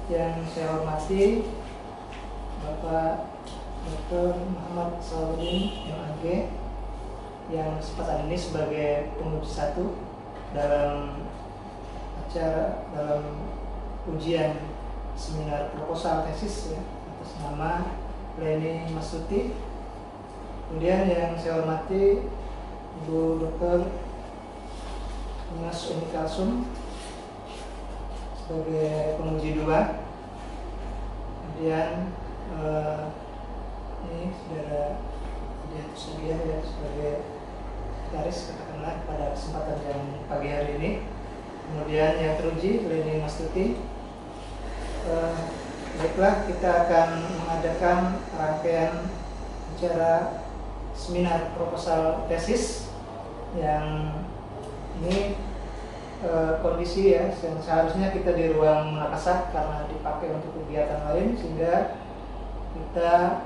Yang saya hormati Bapak Dr. Muhammad Salahuddin MAG yang kesempatan ini sebagai penguji satu dalam ujian seminar proposal tesis ya, atas nama Leni Mastuti. Kemudian yang saya hormati Ibu Dr. Mas Umi Kalsum sebagai penguji dua. Kemudian ini saudara Sedia ya sebagai sekretaris katakanlah pada kesempatan yang pagi hari ini. Kemudian yang teruji Leni Mastuti. Baiklah, kita akan mengadakan rangkaian acara seminar proposal tesis yang ini kondisi ya yang seharusnya kita di ruang Makassar karena dipakai untuk kegiatan lain, sehingga kita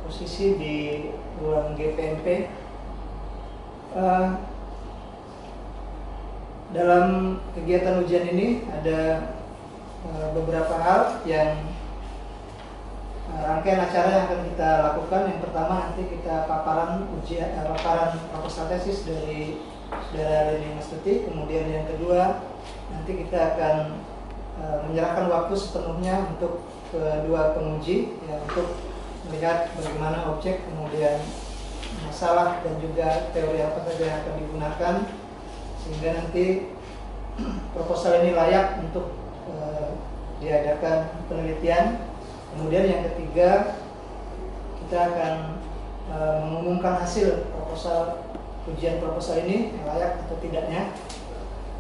posisi di ruang GPMP. Dalam kegiatan ujian ini ada beberapa hal yang rangkaian acara yang akan kita lakukan. Yang pertama nanti kita paparan proposal tesis dari saudara Leni Mastuti. Kemudian yang kedua nanti kita akan menyerahkan waktu sepenuhnya untuk kedua penguji ya, untuk melihat bagaimana objek, kemudian masalah dan juga teori apa saja yang akan digunakan sehingga nanti proposal ini layak untuk diadakan penelitian. Kemudian yang ketiga kita akan mengumumkan hasil ujian proposal ini layak atau tidaknya.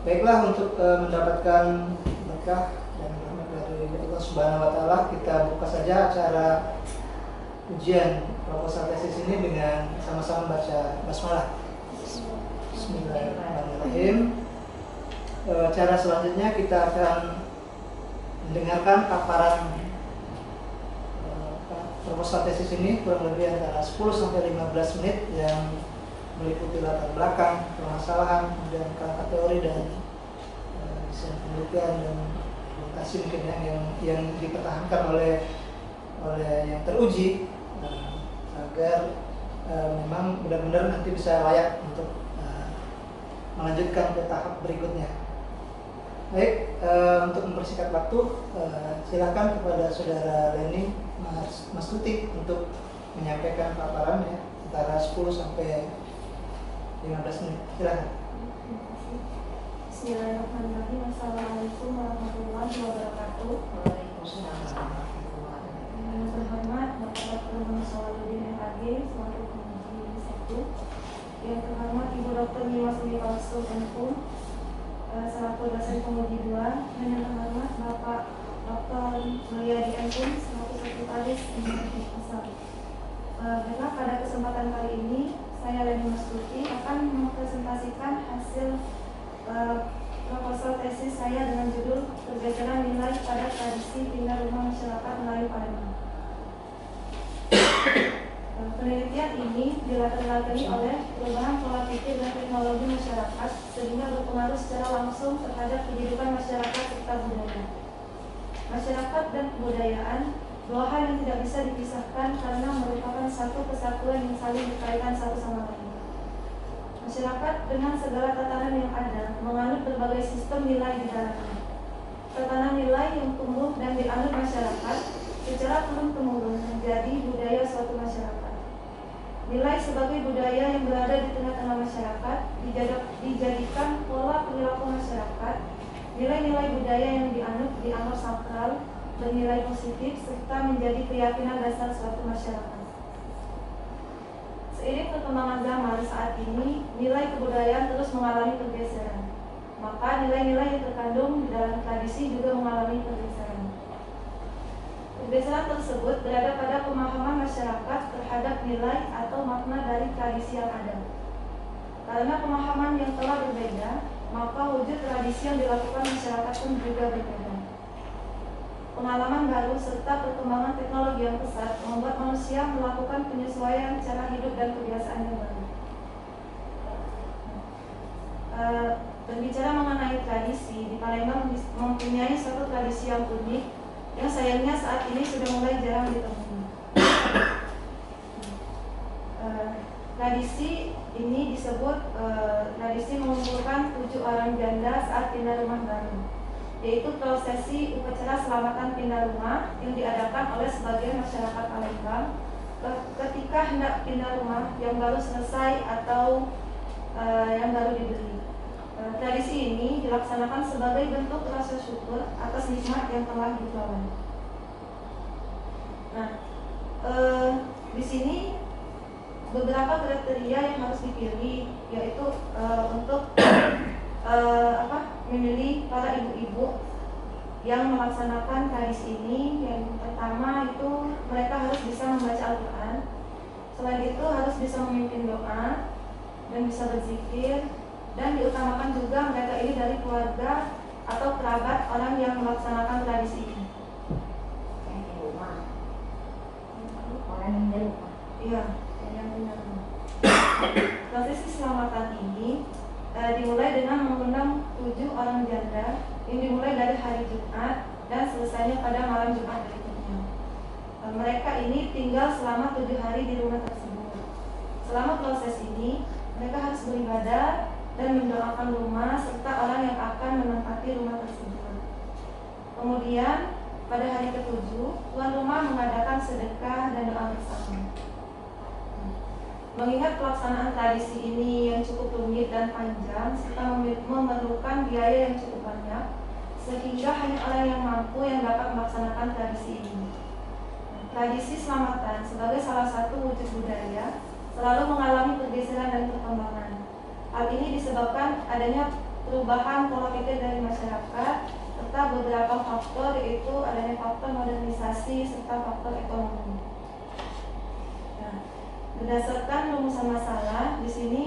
Baiklah, untuk mendapatkan berkah dan rahmat dari Allah Subhanahu wa taala, kita buka saja acara ujian proposal tesis ini dengan sama-sama baca basmalah. Bismillahirrahmanirrahim. Cara selanjutnya kita akan mendengarkan paparan proposal tesis ini kurang lebih antara 10 sampai 15 menit yang meliputi latar belakang, permasalahan, kemudian kerangka teori dan desain penelitian dan dokumentasi mungkin yang dipertahankan oleh yang teruji agar memang benar-benar nanti bisa layak untuk melanjutkan ke tahap berikutnya. Baik, untuk mempersingkat waktu, silakan kepada saudara Leni Mastuti untuk menyampaikan paparan ya, antara 10 sampai 15 menit. Silakan. Bismillahirrahmanirrahim. Assalamualaikum warahmatullahi wabarakatuh. Waalaikumsalam. Yang terhormat Bapak Dr. Muhammad Salahuddin MAG selaku penguji satu. Yang terhormat Ibu Dr. Mas Umi Kalsum MPum selaku dosen penguji 2. Dan yang terhormat Bapak Dr. Mulyadi MPum selaku sekretaris proposal. Karena pada kesempatan kali ini saya Leni Mastuti akan mempresentasikan hasil proposal tesis saya dengan judul Pergeseran Nilai pada Tradisi Pindah Rumah Masyarakat Melayu Palembang. Penelitian ini dilatar belakangi oleh perubahan pola pikir dan teknologi masyarakat sehingga berpengaruh secara langsung terhadap kehidupan masyarakat serta budaya. Masyarakat dan kebudayaan dua hal yang tidak bisa dipisahkan karena merupakan satu kesatuan yang saling berkaitan satu sama lain. Masyarakat dengan segala tatanan yang ada menganut berbagai sistem nilai di dalamnya. Tatanan nilai yang tumbuh dan dianut masyarakat secara turun-temurun menjadi budaya suatu masyarakat. Nilai sebagai budaya yang berada di tengah-tengah masyarakat dijadikan pola perilaku masyarakat. Nilai-nilai budaya yang dianggap sakral, bernilai positif, serta menjadi keyakinan dasar suatu masyarakat. Seiring perkembangan zaman saat ini, nilai kebudayaan terus mengalami pergeseran. Maka nilai-nilai yang terkandung di dalam tradisi juga mengalami pergeseran. Pergeseran tersebut berada pada pemahaman masyarakat terhadap nilai atau makna dari tradisi yang ada. Karena pemahaman yang telah berbeda, maka wujud tradisi yang dilakukan masyarakat pun juga berbeda. Pengalaman baru serta perkembangan teknologi yang pesat membuat manusia melakukan penyesuaian cara hidup dan kebiasaan yang baru. Berbicara mengenai tradisi, di Palembang mempunyai suatu tradisi yang unik, yang sayangnya saat ini sudah mulai jarang ditemui. Tradisi ini disebut tradisi mengumpulkan 7 orang janda saat pindah rumah baru, yaitu prosesi upacara selamatan pindah rumah yang diadakan oleh sebagian masyarakat Palembang ketika hendak pindah rumah yang baru selesai atau yang baru dibeli. Tradisi ini dilaksanakan sebagai bentuk rasa syukur atas nikmat yang telah diperoleh. Nah, di sini beberapa kriteria yang harus dipilih, yaitu untuk memilih para ibu-ibu yang melaksanakan tradisi ini. Yang pertama itu mereka harus bisa membaca Al-Quran. Selain itu harus bisa memimpin doa dan bisa berzikir, dan diutamakan juga mereka ini dari keluarga atau kerabat orang yang melaksanakan tradisi ini. Yang di rumah, orang yang di rumah. Iya, yang benar. Prosesi selamatan ini dimulai dengan mengundang 7 orang janda yang dimulai dari hari Jumat dan selesainya pada malam Jumat berikutnya. Mereka ini tinggal selama 7 hari di rumah tersebut. Selama proses ini, mereka harus beribadah dan mendoakan rumah serta orang yang akan menempati rumah tersebut. Kemudian, pada hari ke-7, tuan rumah mengadakan sedekah dan doa bersama. Mengingat pelaksanaan tradisi ini yang cukup rumit dan panjang serta memerlukan biaya yang cukup banyak, sehingga hanya orang yang mampu yang dapat melaksanakan tradisi ini. Tradisi selamatan sebagai salah satu wujud budaya selalu mengalami pergeseran dan perkembangan. Hal ini disebabkan adanya perubahan pola pikir dari masyarakat serta beberapa faktor, yaitu adanya faktor modernisasi serta faktor ekonomi. Berdasarkan rumusan masalah di sini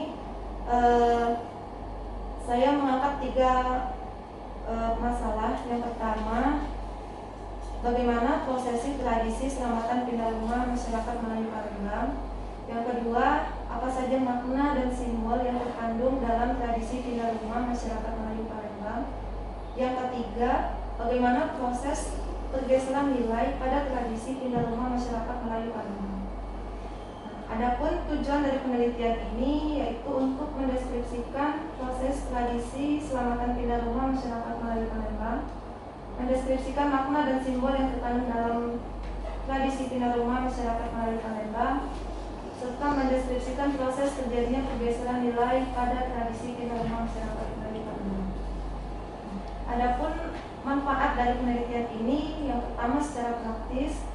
saya mengangkat 3 masalah. Yang pertama, bagaimana prosesi tradisi selamatan pindah rumah masyarakat Melayu Palembang. Yang kedua, apa saja makna dan simbol yang terkandung dalam tradisi pindah rumah masyarakat Melayu Palembang. Yang ketiga, bagaimana proses pergeseran nilai pada tradisi pindah rumah masyarakat Melayu Palembang. Adapun tujuan dari penelitian ini yaitu untuk mendeskripsikan proses tradisi selamatan pindah rumah masyarakat Melayu Palembang, mendeskripsikan makna dan simbol yang terkandung dalam tradisi pindah rumah masyarakat Melayu Palembang, serta mendeskripsikan proses terjadinya pergeseran nilai pada tradisi pindah rumah masyarakat Melayu Palembang. Adapun manfaat dari penelitian ini, yang pertama secara praktis,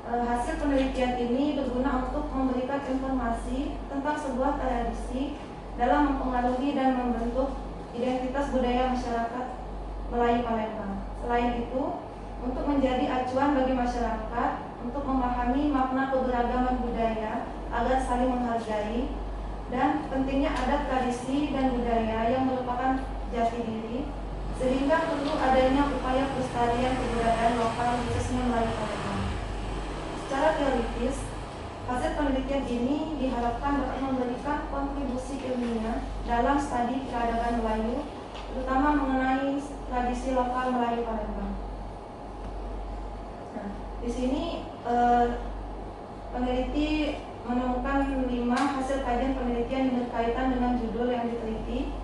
hasil penelitian ini berguna untuk memberikan informasi tentang sebuah tradisi dalam mempengaruhi dan membentuk identitas budaya masyarakat Melayu Palembang. Selain itu, untuk menjadi acuan bagi masyarakat untuk memahami makna keberagaman budaya agar saling menghargai, dan pentingnya adat tradisi dan budaya yang merupakan jati diri, sehingga perlu adanya upaya pelestarian kebudayaan lokal khususnya Melayu Palembang. Secara teoritis, hasil penelitian ini diharapkan dapat memberikan kontribusi ilmiah dalam studi peradaban Melayu, terutama mengenai tradisi lokal Melayu Palembang. Nah, di sini peneliti menemukan 5 hasil kajian penelitian yang berkaitan dengan judul yang diteliti.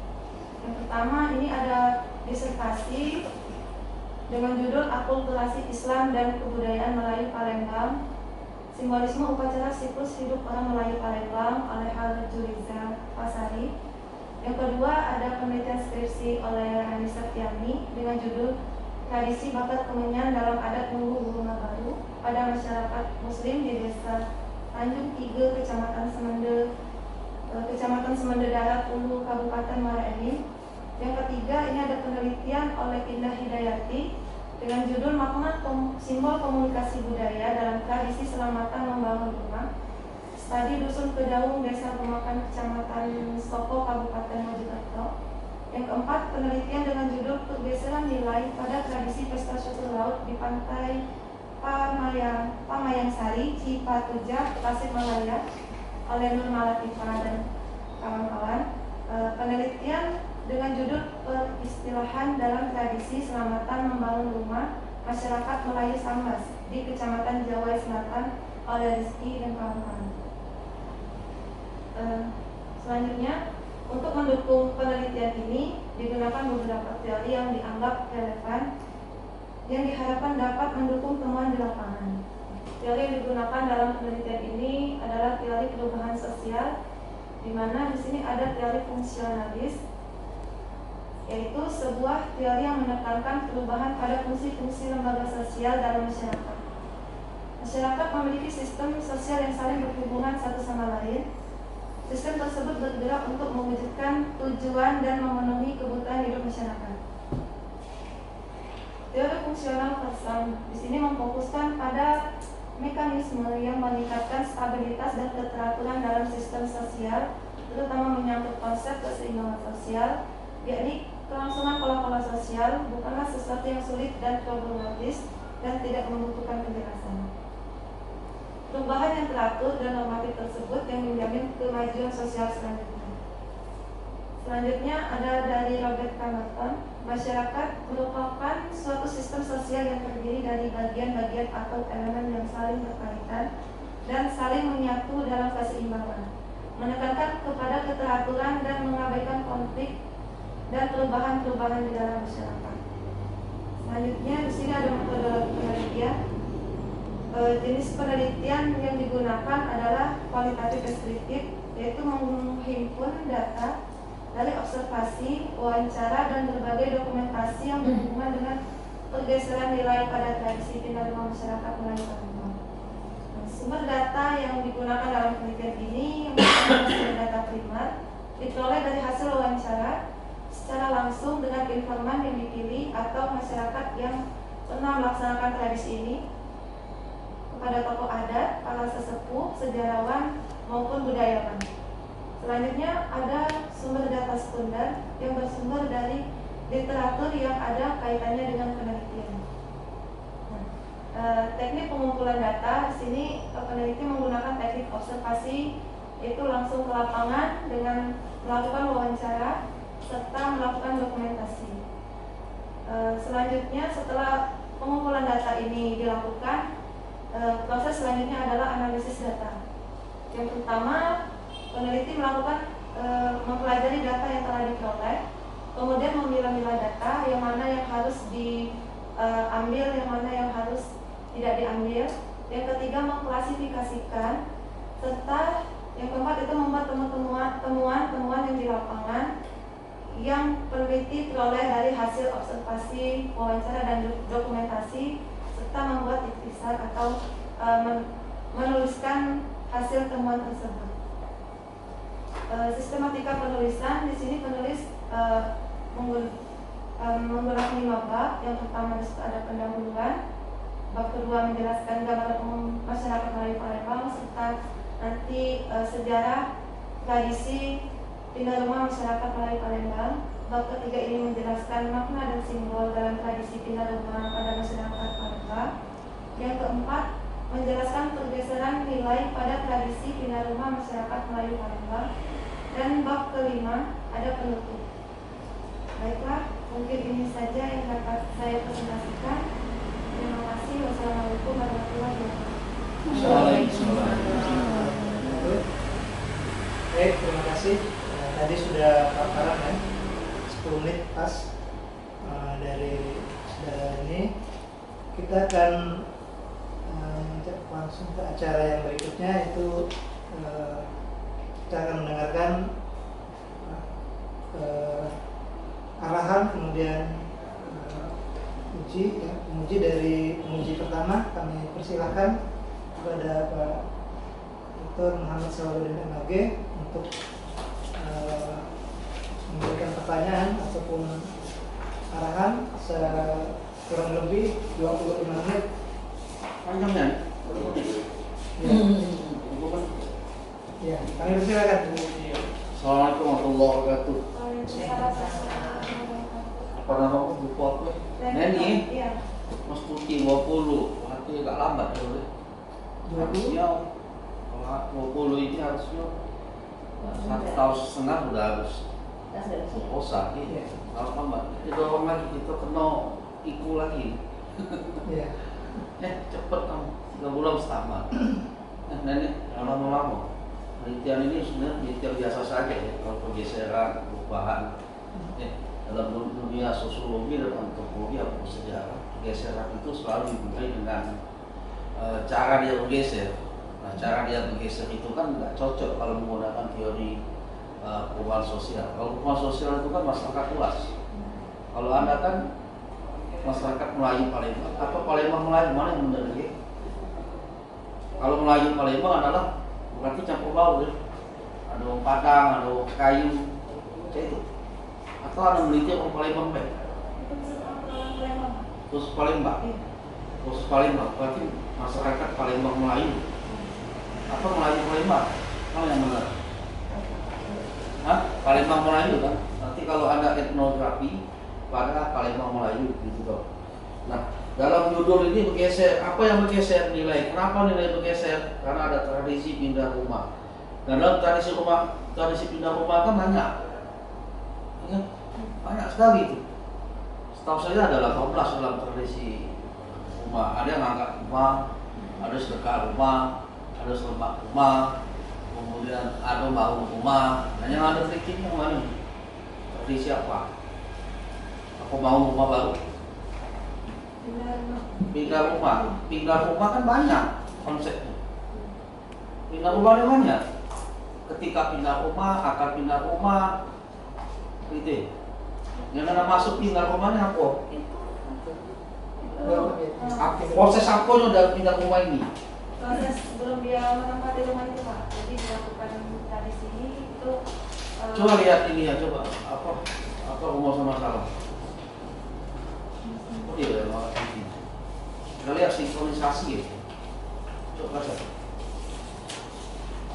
Yang pertama, ini ada disertasi dengan judul Akulturasi Islam dan Kebudayaan Melayu Palembang, Simbolisme Upacara Siklus Hidup Orang Melayu Palembang oleh Haljuriza Pasari. Yang kedua, ada penelitian skripsi oleh Anissa Tiami dengan judul Tradisi Bakat Kemenyan dalam Adat Nunggu Bunga Baru pada Masyarakat Muslim di Desa Tanjung 3, Kecamatan Semende Darat, Ulu, Kabupaten Muara Enim. Yang ketiga, ini ada penelitian oleh Indah Hidayati dengan judul Makna Simbol Komunikasi Budaya dalam Tradisi Selamatan Membangun Rumah, Studi Dusun Kedaung, Desa Pemakan, Kecamatan Soko, Kabupaten Mojokerto. Yang keempat, penelitian dengan judul Pergeseran Nilai pada Tradisi Pesta Syukur Laut di Pantai Pamayangsari, Cipatujah, Tasikmalaya oleh Nur Malatifah dan kawan-kawan. Penelitian dengan judul Peristilahan dalam Tradisi Selamatan Membangun Rumah masyarakat Melayu Sambas di Kecamatan Jawai Selatan oleh Rizky dan kawan-kawan. Selanjutnya, untuk mendukung penelitian ini digunakan beberapa teori yang dianggap relevan yang diharapkan dapat mendukung temuan di lapangan. Teori yang digunakan dalam penelitian ini adalah teori perubahan sosial, di mana di sini ada teori fungsionalis, yaitu sebuah teori yang menekankan perubahan pada fungsi-fungsi lembaga sosial dalam masyarakat. Masyarakat memiliki sistem sosial yang saling berhubungan satu sama lain. Sistem tersebut bergerak untuk mewujudkan tujuan dan memenuhi kebutuhan hidup masyarakat. Teori fungsional person di sini memfokuskan pada mekanisme yang meningkatkan stabilitas dan keteraturan dalam sistem sosial, terutama menyangkut konsep keseimbangan sosial, yakni kelangsungan pola-pola sosial bukanlah sesuatu yang sulit dan problematis dan tidak membutuhkan penjelasan. Perubahan yang teratur dan normatif tersebut yang menjamin kemajuan sosial selanjutnya. Selanjutnya ada dari Robert Camerton, masyarakat merupakan suatu sistem sosial yang terdiri dari bagian-bagian atau elemen yang saling berkaitan dan saling menyatu dalam keseimbangan, menekankan kepada keteraturan dan mengabaikan konflik dan perubahan-perubahan di dalam masyarakat. Selanjutnya di sini ada metodologi penelitian. Jenis penelitian yang digunakan adalah kualitatif deskriptif, yaitu menghimpun data dari observasi, wawancara, dan berbagai dokumentasi yang berhubungan dengan pergeseran nilai pada tradisi pindah rumah masyarakat Melayu Palembang. Sumber data yang digunakan dalam penelitian ini yang merupakan sumber data primer diperoleh dari hasil wawancara secara langsung dengan informan yang dipilih atau masyarakat yang pernah melaksanakan tradisi ini, kepada tokoh adat, para sesepuh, sejarawan, maupun budayawan. Selanjutnya ada sumber data sekunder yang bersumber dari literatur yang ada kaitannya dengan penelitian. Teknik pengumpulan data di sini peneliti menggunakan teknik observasi, yaitu langsung ke lapangan dengan melakukan wawancara serta melakukan dokumentasi. Selanjutnya setelah pengumpulan data ini dilakukan, proses selanjutnya adalah analisis data. Yang pertama, peneliti melakukan mempelajari data yang telah diperoleh, kemudian memilah-milah data yang mana yang harus diambil, yang mana yang harus tidak diambil. Yang ketiga, mengklasifikasikan, serta yang keempat itu membuat temuan yang di lapangan yang peneliti peroleh dari hasil observasi, wawancara, dan dokumentasi, serta membuat ikhtisar atau menuliskan hasil temuan tersebut. Sistematika penulisan di sini penulis menggunakan 5 bab. Yang pertama ada pendahuluan, bab kedua menjelaskan gambaran umum masyarakat Melayu Palembang serta nanti sejarah tradisi pindah rumah masyarakat Melayu Palembang. Bab ketiga ini menjelaskan makna dan simbol dalam tradisi pindah rumah pada masyarakat Palembang. Yang keempat, menjelaskan pergeseran nilai pada tradisi pindah rumah masyarakat Melayu Palembang. Dan bab kelima ada penutup. Baiklah, mungkin ini saja yang dapat saya presentasikan. Terima kasih. Wassalamualaikum warahmatullahi wabarakatuh. Baik, terima kasih. Tadi sudah paparan ya, 10 menit pas dari saudara ini. Kita akan langsung ke acara yang berikutnya, itu kita akan mendengarkan arahan, kemudian uji dari penguji pertama. Kami persilahkan kepada Pak Dr. Muhammad Sawaluddin MAG untuk memberikan pertanyaan ataupun arahan kurang lebih 25 menit. Panjangnya? Ya, kami persilakan. Assalamualaikum warahmatullahi wabarakatuh. Apa nama aku lupa aku? Neni? Iya. Mas Putih 20. Hati agak lambat boleh. 20? Harusnya 20 ini harusnya 1,5 tahun udah harus posa. Iya. Kalau lambat, kita dorong lagi, kita kena ikut lagi. Iya. Cepet kamu 3 bulan tamat. Nah ini lama-lama penelitian ini sebenarnya penelitian biasa saja ya, kalau pergeseran, perubahan dalam dunia sosiologi dan antropologi atau sejarah, pergeseran itu selalu dimulai dengan cara dia bergeser. Nah, cara dia bergeser itu kan nggak cocok kalau menggunakan teori perubahan sosial. Kalau perubahan sosial itu kan masyarakat luas. Kalau Anda kan masyarakat Melayu Palembang atau Palembang Melayu, mana yang benar ya? Kalau Melayu Palembang adalah berarti campur baur ya. Ada orang Padang, ada orang kayu, kayak itu. Atau ada meneliti orang Palembang baik. Khusus Palembang. Khusus Palembang, berarti masyarakat Palembang Melayu. Atau Melayu Palembang, mana yang benar? Hah? Palembang Melayu kan? Nanti kalau ada etnografi pada Palembang Melayu gitu toh. Nah, dalam judul ini bergeser, apa yang bergeser nilai? Kenapa nilai bergeser? Karena ada tradisi pindah rumah. Dan dalam tradisi pindah rumah kan banyak. Ya, banyak sekali itu. Setahu saya ada 18 dalam tradisi rumah. Ada yang angkat rumah, ada sedekah rumah, ada selemak rumah, kemudian ada bangun rumah. Dan yang ada triknya mana? Tradisi apa? Aku mau rumah baru. Pindah rumah kan banyak konsepnya. Pindah rumah ada banyak. Ketika pindah rumah, akan pindah rumah, gitu. Yang ada masuk pindah rumahnya apa? Proses apa udah pindah rumah ini? Proses sebelum dia menempati rumah itu Pak. Jadi dilakukan tradisi ini itu. Coba lihat ini ya, coba apa rumah sama salah. Oh iya, ini. Kita lihat sinkronisasi ya. Coba baca.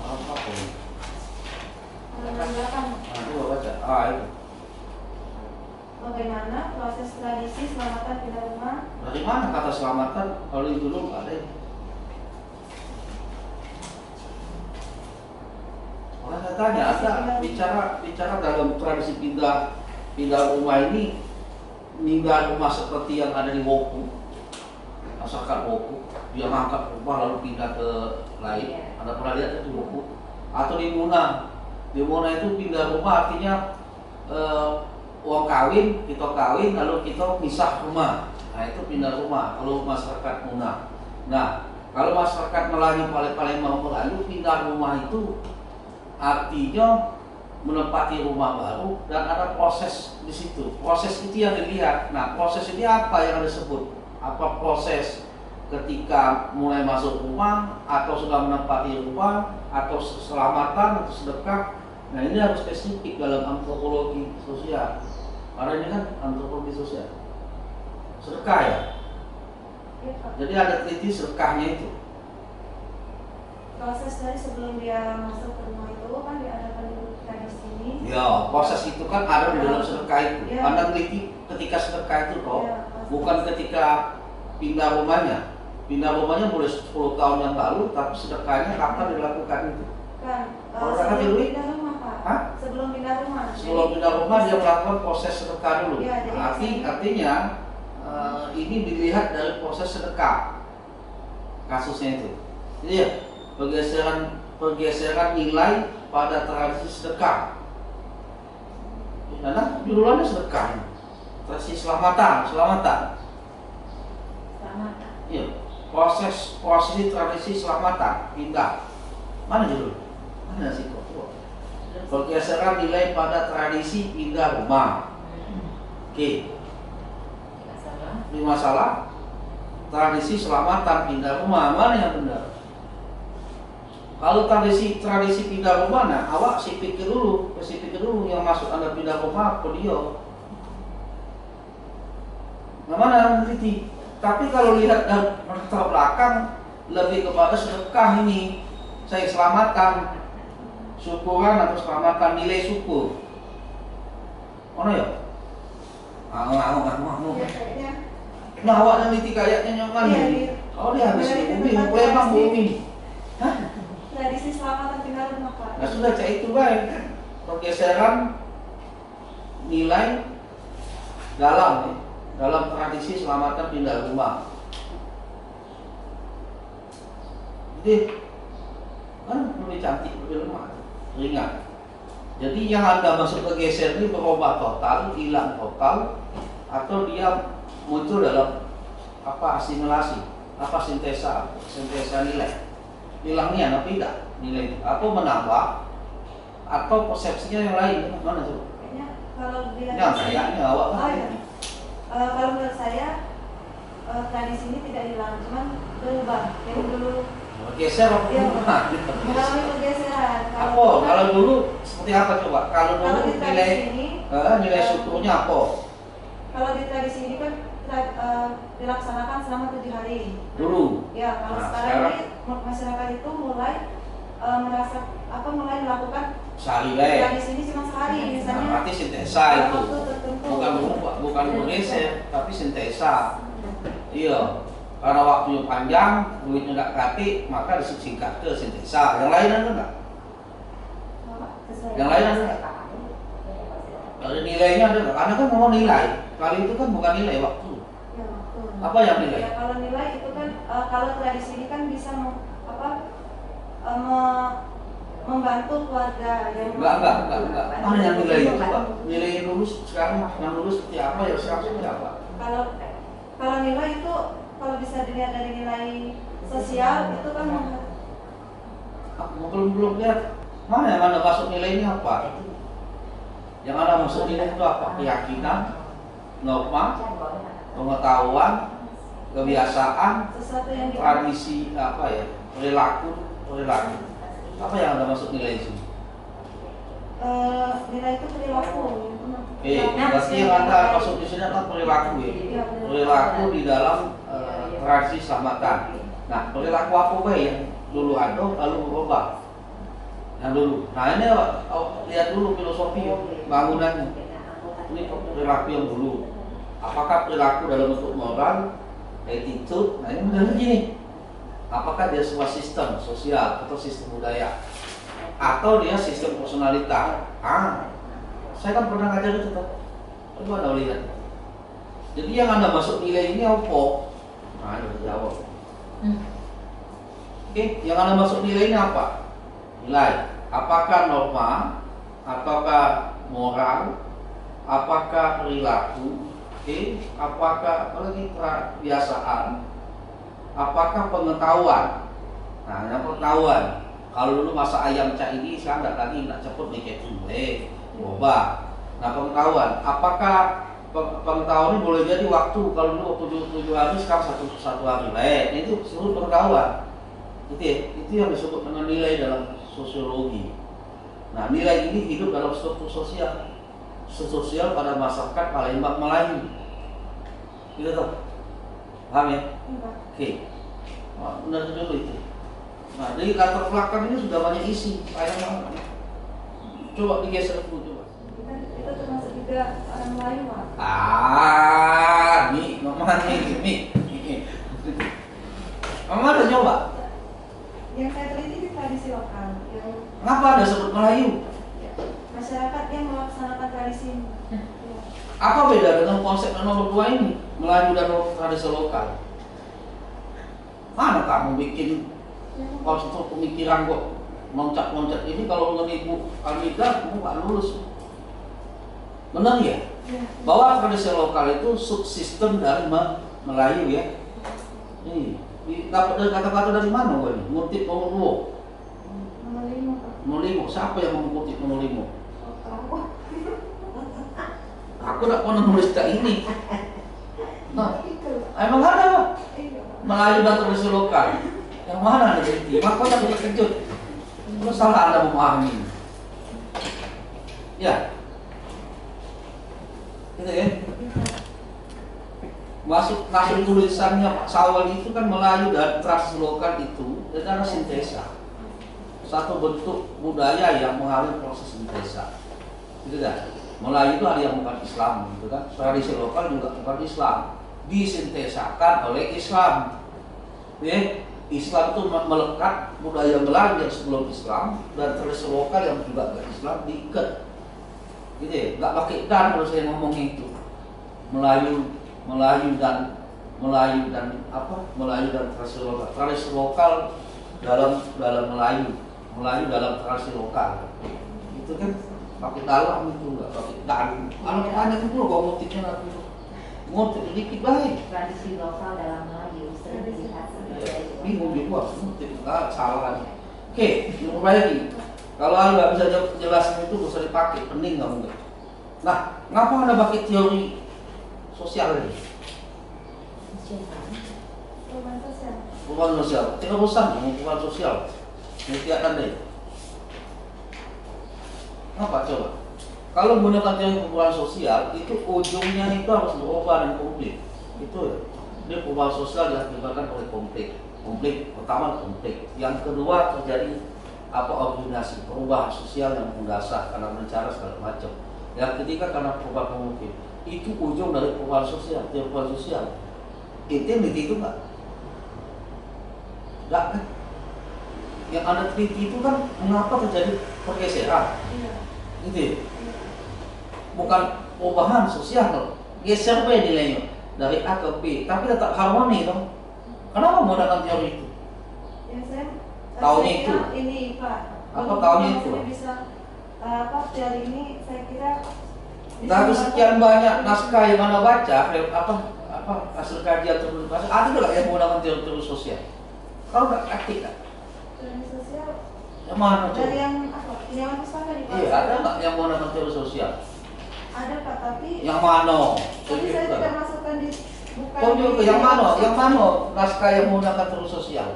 Apa ini? Coba baca. Itu. Bagaimana proses tradisi selamatan pindah rumah? Dari mana kata selamatan? Kalau itu dulu ada. Orang saya tanya, ada bicara dalam tradisi pindah rumah ini, pindah rumah seperti yang ada di Woku, masyarakat Woku, dia ngangkat rumah lalu pindah ke lain. Anda pernah lihat itu Woku? Atau di Muna? Di Muna itu pindah rumah artinya uang kawin, kita kawin lalu kita pisah rumah. Nah itu pindah rumah kalau masyarakat Muna. Nah kalau masyarakat Melayu Palembang Melayu pindah rumah itu artinya menempati rumah baru dan ada proses di situ. Proses itu yang dilihat. Nah proses ini apa yang disebut? Apa proses ketika mulai masuk rumah atau sudah menempati rumah atau selamatan atau sedekah? Nah ini harus spesifik dalam antropologi sosial. Karena ini kan antropologi sosial. Sedekah ya. Jadi ada teliti sedekahnya itu. Proses dari sebelum dia masuk ke rumah itu kan diadakan dulu tradisi ini. Ya, proses itu kan ada di dalam sedekah itu. Ya. Anda teliti ketika sedekah itu toh, Ya, bukan ketika pindah rumahnya. Pindah rumahnya boleh 10 tahun yang lalu, tapi sedekahnya kapan dilakukan itu? Kan Orang sebelum dulu? pindah rumah Pak. Hah? Sebelum pindah rumah. Sebelum pindah rumah dia melakukan proses sedekah dulu. Ya, jadi Artinya ini dilihat dari proses sedekah kasusnya itu. Jadi ya pergeseran nilai pada tradisi sedekah. Karena judulnya sedekah. Tradisi selamatan. Iya, proses tradisi selamatan pindah. Mana judul? Mana sih kok? Pergeseran nilai pada tradisi pindah rumah. Oke. Ini masalah tradisi selamatan pindah rumah, mana yang benar? Kalau tradisi pindah rumah, nah awak pikir dulu yang masuk Anda pindah rumah apa dia? Nah mana yang meneliti? Tapi kalau lihat dari latar belakang lebih kepada sedekah ini, saya selamatkan syukuran atau selamatan nilai syukur. Mana ya? Ngomong. Nah awak meneliti kayaknya nyokan ini. Oh dia habis bumi, memang bumi. Hah? Tradisi selamatan pindah rumah Pak. Nah sudah cek itu baik. Pergeseran nilai dalam ya. dalam tradisi selamatan pindah rumah. Jadi kan lebih cantik, lebih lemah, ringan. Jadi yang Anda masuk ke geser ini berubah total, hilang total, atau dia muncul dalam apa asimilasi, apa sintesa nilai. Hilangnya tapi tidak nilai itu, atau menambah, atau persepsinya yang lain. Mana tuh? Kayaknya kalau dia Yang kayaknya awak kan. Oh iya. Kalau menurut saya tradisi ini tidak hilang, cuman berubah. Yang dulu Geser apa Iya, berubah? mengalami pergeseran. Kalau dulu seperti apa coba? Kalau Kalau dulu di tradisi ini, nilai syukurnya apa? kalau di tradisi ini kan dilaksanakan selama 7 hari. Dulu. Ya, kalau Nah, sekarang sekarang? ini masyarakat itu mulai mulai melakukan Sehari tradisi ini cuma sehari, misalnya. Nah, berarti sintesa dalam itu. waktu tertentu. Bukan berubah, bukan bergeser, tapi sintesa. Iya. Karena waktunya panjang, duitnya nggak kati, maka disingkat ke sintesa. Yang lain ada nggak? Yang lain ada nggak? Dari nilainya ada nggak? Karena kan mau nilai. Kali itu kan bukan nilai waktu. Ya, betul. Apa yang nilai? Ya, kalau nilai itu kan kalau tradisi ini kan bisa membantu keluarga yang Enggak. Mana yang nilai itu, Pak? Nilai yang lulus sekarang, yang lulus seperti apa, ya sekarang seperti apa? Kalau nilai itu kalau bisa dilihat dari nilai sosial itu kan Aku belum lihat. Mana yang Anda masuk nilai ini apa? Yang Anda masuk nilai itu apa? Keyakinan, norma, pengetahuan, kebiasaan, sesuatu yang tradisi apa ya? Perilaku. Apa yang Anda masuk nilai itu? nilai itu perilaku. Berarti yang Anda masuk di sini adalah perilaku ya. Iya, Perilaku di dalam tradisi selamatan. Nah, perilaku apa yang dulu ada lalu berubah? Yang dulu. Nah, ini lihat dulu filosofi bangunannya. Ini perilaku yang dulu. Apakah perilaku dalam bentuk moral, attitude? Nah, ini benar gini. Apakah dia sebuah sistem sosial atau sistem budaya? Atau dia sistem personalita? Saya kan pernah ngajar itu tuh. Coba Anda lihat. Jadi yang Anda masuk nilai ini apa? Nah, Anda jawab. Oke, yang Anda masuk nilai ini apa? Nilai. Apakah norma? Apakah moral? Apakah perilaku? Oke, apakah apalagi kebiasaan? Apakah pengetahuan? Nah, yang pengetahuan. Kalau dulu masa ayam cak ini sekarang nggak lagi nak cepet nih berubah. Nah, pengetahuan. Apakah pengetahuan ini boleh jadi waktu? Kalau dulu 7 hari sekarang satu hari. Itu seluruh pengetahuan. Itu yang disebut dengan nilai dalam sosiologi. Nah, nilai ini hidup dalam struktur sosial. Sosial pada masyarakat Palembang Melayu. Gitu toh? Paham ya? Oke. Benar dulu itu. Nah, dari latar belakang ini sudah banyak isi. Sayang banget. Coba digeser dulu coba. Itu termasuk juga orang Melayu, Pak. Nih, Mama nih. Mama ada coba? Yang saya teliti di tradisi lokal. Yang Kenapa ada sebut Melayu? masyarakat yang melaksanakan tradisi ini. Ya. Apa beda dengan konsep yang nomor 2 ini? Melayu dan tradisi lokal. Mana kamu bikin konsep pemikiran kok loncat-loncat ini kalau dengan Ibu Almida kamu gak lulus. Benar ya? Ya. Bahwa tradisi lokal itu subsistem dari Melayu ya. Ini dapat dari kata-kata dari mana gue nih? Ngutip nomor 2. Nomor 5. Siapa yang mengutip nomor 5? Aku gak pernah nulis tak ini. Nah, emang ada Pak? Melayu dan tradisi lokal. Yang mana ada ini? Makanya aku terkejut. Lu salah Anda memahami. Ya. Gitu ya. Masuk tulisannya Pak Sawal itu kan Melayu dan tradisi lokal itu adalah sintesa. Satu bentuk budaya yang mengalami proses sintesa. Gitu kan? Melayu itu ada yang bukan Islam gitu kan. Tradisi lokal juga bukan Islam. Disintesakan oleh Islam. Ya, Islam itu melekat budaya Melayu yang sebelum Islam dan tradisi lokal yang juga gak Islam diikat. Gitu ya, nggak pakai dan kalau saya ngomong itu. Melayu Melayu dan tradisi lokal. Tradisi lokal dalam Melayu dalam tradisi lokal. Itu kan pakai dalam itu enggak pakai dalam. Kalau banyak itu loh motifnya nanti. Motif dikit baik. Tradisi lokal dalam Melayu sering dilihat sebagai Bingung juga, motif salah. Oke, yang lagi. Kalau Anda nggak bisa jelasin itu bisa dipakai, pening nggak mungkin. Nah, ngapa Anda pakai teori sosial ini? Perubahan sosial. Perubahan sosial, tidak bosan perubahan sosial. Nanti Anda ya. Ngapa coba? Kalau menggunakan teori perubahan sosial, itu ujungnya itu harus berubah dan konflik. Itu ya. Ini perubahan sosial diakibatkan oleh konflik. Konflik pertama konflik. Yang kedua terjadi originasi, perubahan sosial yang mendasar karena berencana segala macam. Yang ketiga karena perubahan konflik. Itu ujung dari perubahan sosial, teori perubahan sosial. Itu nggak? Nggak kan? Yang Anda teliti itu kan mengapa terjadi pergeseran? Iya. Gitu ya? Bukan perubahan sosial, geser B nilainya dari A ke B, tapi tetap harmoni dong. Kenapa menggunakan teori itu? Ya saya Tahunnya saya itu? kira ini Pak. Apa tahunnya itu? Maksudnya bisa teori ini saya kira bisa Tapi membantu- sekian banyak naskah yang Anda baca, hasil kajian tersebut, ada nggak yang menggunakan teori sosial? Kalau nggak aktif kan? teori sosial Yang mana dari coba? yang apa? Ini yang pustaka di Pak. Iya, ada nggak yang menggunakan teori sosial? Ada Pak, tapi Yang mana? tapi saya tidak masukkan di bukan Kau juga di- yang mana? Yang mana naskah yang menggunakan teori sosial?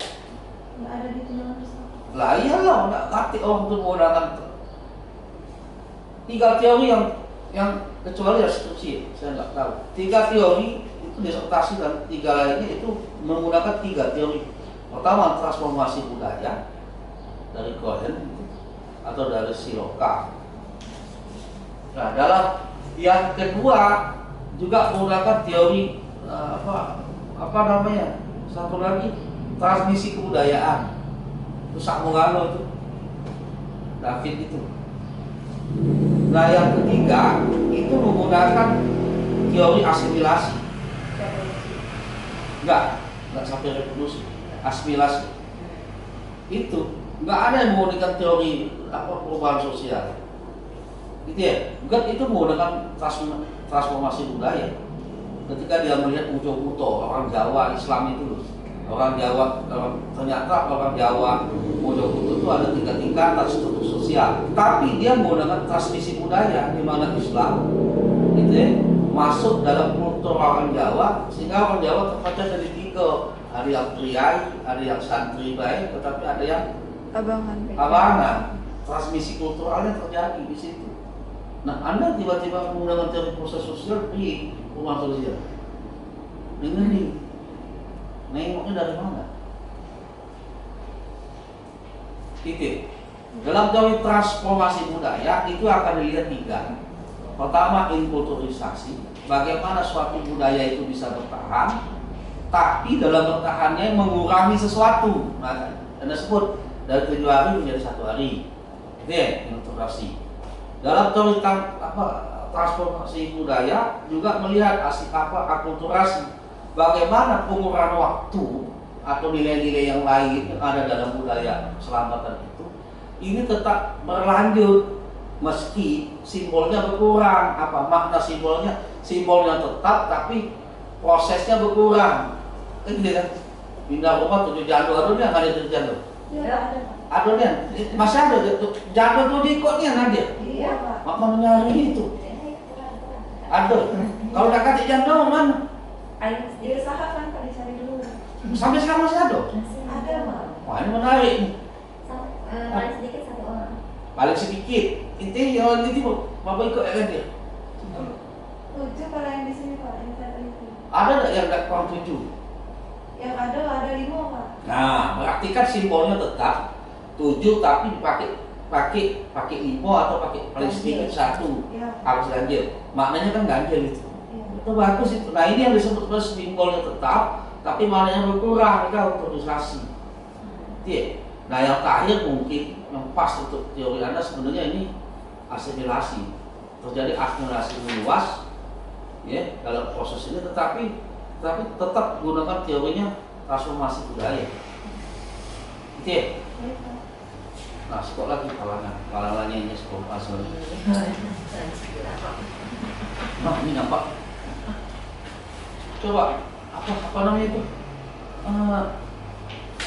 Nggak ada di tunjangan pustaka. Lah iyalah, nggak ngerti orang itu menggunakan tiga teori yang kecuali restitusi, saya nggak tahu. Tiga teori itu disertasi dan tiga lainnya itu menggunakan tiga teori. Pertama transformasi budaya dari Cohen atau dari Siloka. Nah, dalam yang kedua juga menggunakan teori apa namanya? Satu lagi transmisi kebudayaan. Itu Sakmogalo itu. David itu. Nah, yang ketiga itu menggunakan teori asimilasi. Enggak sampai reproduksi. Asimilasi. Itu nggak ada yang menggunakan teori perubahan sosial. Gitu ya. Bukan itu menggunakan transformasi budaya. Ketika dia melihat Mojokerto, orang Jawa Islam itu loh. Ternyata orang Jawa Mojokerto itu ada tingkatan struktur sosial. Tapi dia menggunakan transmisi budaya di mana Islam gitu ya, masuk dalam kultur orang Jawa sehingga orang Jawa terpecah dari tiga. Ada yang priai, ada yang santri baik, tetapi ada yang abangan. Transmisi kulturalnya terjadi di situ. Nah, Anda tiba-tiba menggunakan teori proses sosial, perubahan sosial. Ini nengoknya dari mana? Titik. Dalam teori transformasi budaya itu akan dilihat tiga. Pertama, inkulturisasi. Bagaimana suatu budaya itu bisa bertahan, tapi dalam bertahannya mengurangi sesuatu. Nah, Anda sebut dari 7 hari menjadi 1 hari. Itu ya, inkulturasi. Dalam teori transformasi budaya juga melihat akulturasi. Bagaimana pengurangan waktu atau nilai-nilai yang lain yang ada dalam budaya keselamatan itu ini tetap berlanjut meski simbolnya berkurang. Makna simbolnya tetap tapi prosesnya berkurang. Kan gitu kan? Pindah rumah 7 jando, adunya nggak ada 7 jando. Iya, ada Pak. Adunya masih ada jando tuh diikutnya nanti. Iya Pak. Mak nyari itu. Aduh, kalau udah kasih jando mana? Diusahakan Pak, dicari dulu. Sampai sekarang masih ada. Ada Pak. Wah, ini menarik nih. paling sedikit 1 orang. Paling sedikit. Intinya nanti Bapak ikut ya kan dia. 7 kalau yang di sini Pak, yang saya teliti. Ada nggak yang nggak kurang 7? Yang ada 5 Pak. Nah, berarti kan simbolnya tetap 7 tapi pakai 5 atau pakai paling sedikit 1 Iya. harus ganjil. Maknanya kan ganjil itu. Iya. Itu bagus itu. Nah, ini yang disebut simbolnya tetap tapi maknanya berkurang, itu autorisasi. Iya. Nah, yang terakhir mungkin yang pas untuk teori Anda sebenarnya ini asimilasi. Terjadi asimilasi meluas ya dalam proses ini, tetapi tetap gunakan teorinya transformasi budaya. Gitu ya. Nah, sekolah lagi kalangannya ini sekolah asal. Nah, ini nampak. Coba apa namanya itu?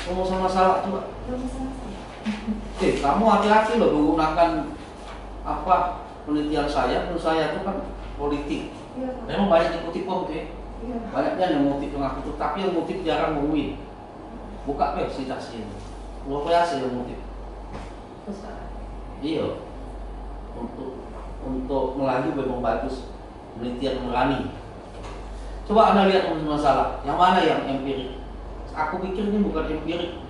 Rumusan masalah coba. Kamu hati-hati loh menggunakan penelitian saya. Menurut saya itu kan politik. Memang banyak dikutip kok, banyaknya yang motif yang aku tuh, tapi yang motif jarang mengwin. Buka citasi ini. Luar biasa yang motif. Iya. Untuk melaju memang bagus penelitian nurani. Coba Anda lihat masalah, yang mana yang empirik? Aku pikir ini bukan empirik.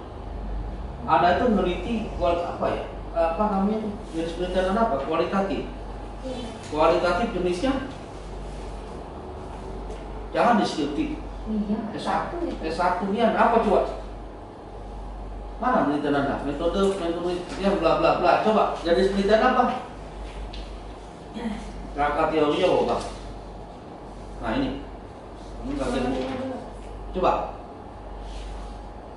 Anda itu meneliti jenis penelitian apa? Kualitatif. Kualitatif jenisnya jangan deskriptif. S1 nya apa coba? Mana penelitian Anda? Metode bla bla bla. Coba jadi penelitian apa? Rangka teorinya apa? Nah ini bagian coba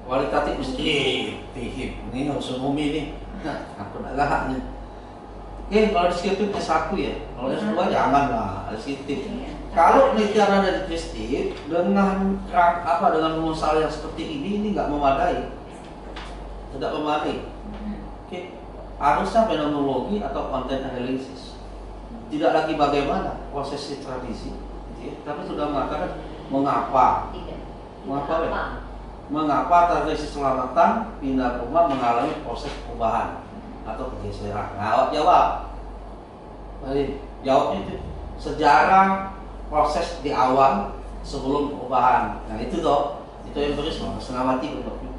kualitatif deskriptif. Ini harus umum ini. Nah, aku nak lahaknya. Oke, kalau deskriptif S1 ya. Kalau S2 janganlah deskriptif. Kalau penelitian Anda deskriptif dengan rumusal yang seperti ini nggak memadai. Tidak memadai. Oke. Harusnya fenomenologi atau content analysis. Tidak lagi bagaimana proses tradisi, tapi sudah mengatakan mengapa tradisi selamatan pindah rumah mengalami proses perubahan atau pergeseran. Nah, jawabnya itu sejarah proses di awal sebelum perubahan. Nah itu empiris setengah mati bentuknya.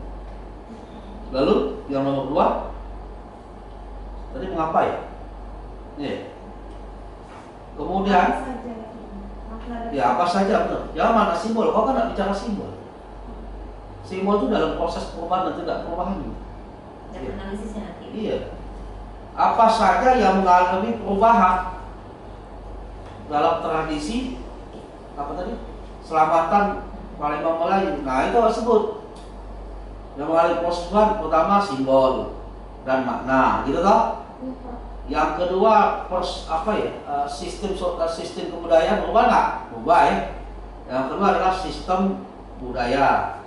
Lalu yang nomor 2 tadi mengapa ya? Kemudian apa saja benar. Ya mana simbol? Kau kan tidak bicara simbol. Simbol itu dalam proses perubahan dan tidak perubahan. Dan analisisnya nanti. Iya. Apa saja yang mengalami perubahan dalam tradisi selamatan Palembang Melayu. Nah itu harus sebut. Yang mengalami proses perubahan pertama simbol dan makna, gitu toh. Yang kedua sistem kebudayaan berubah nggak? Berubah ya. Yang kedua adalah sistem budaya.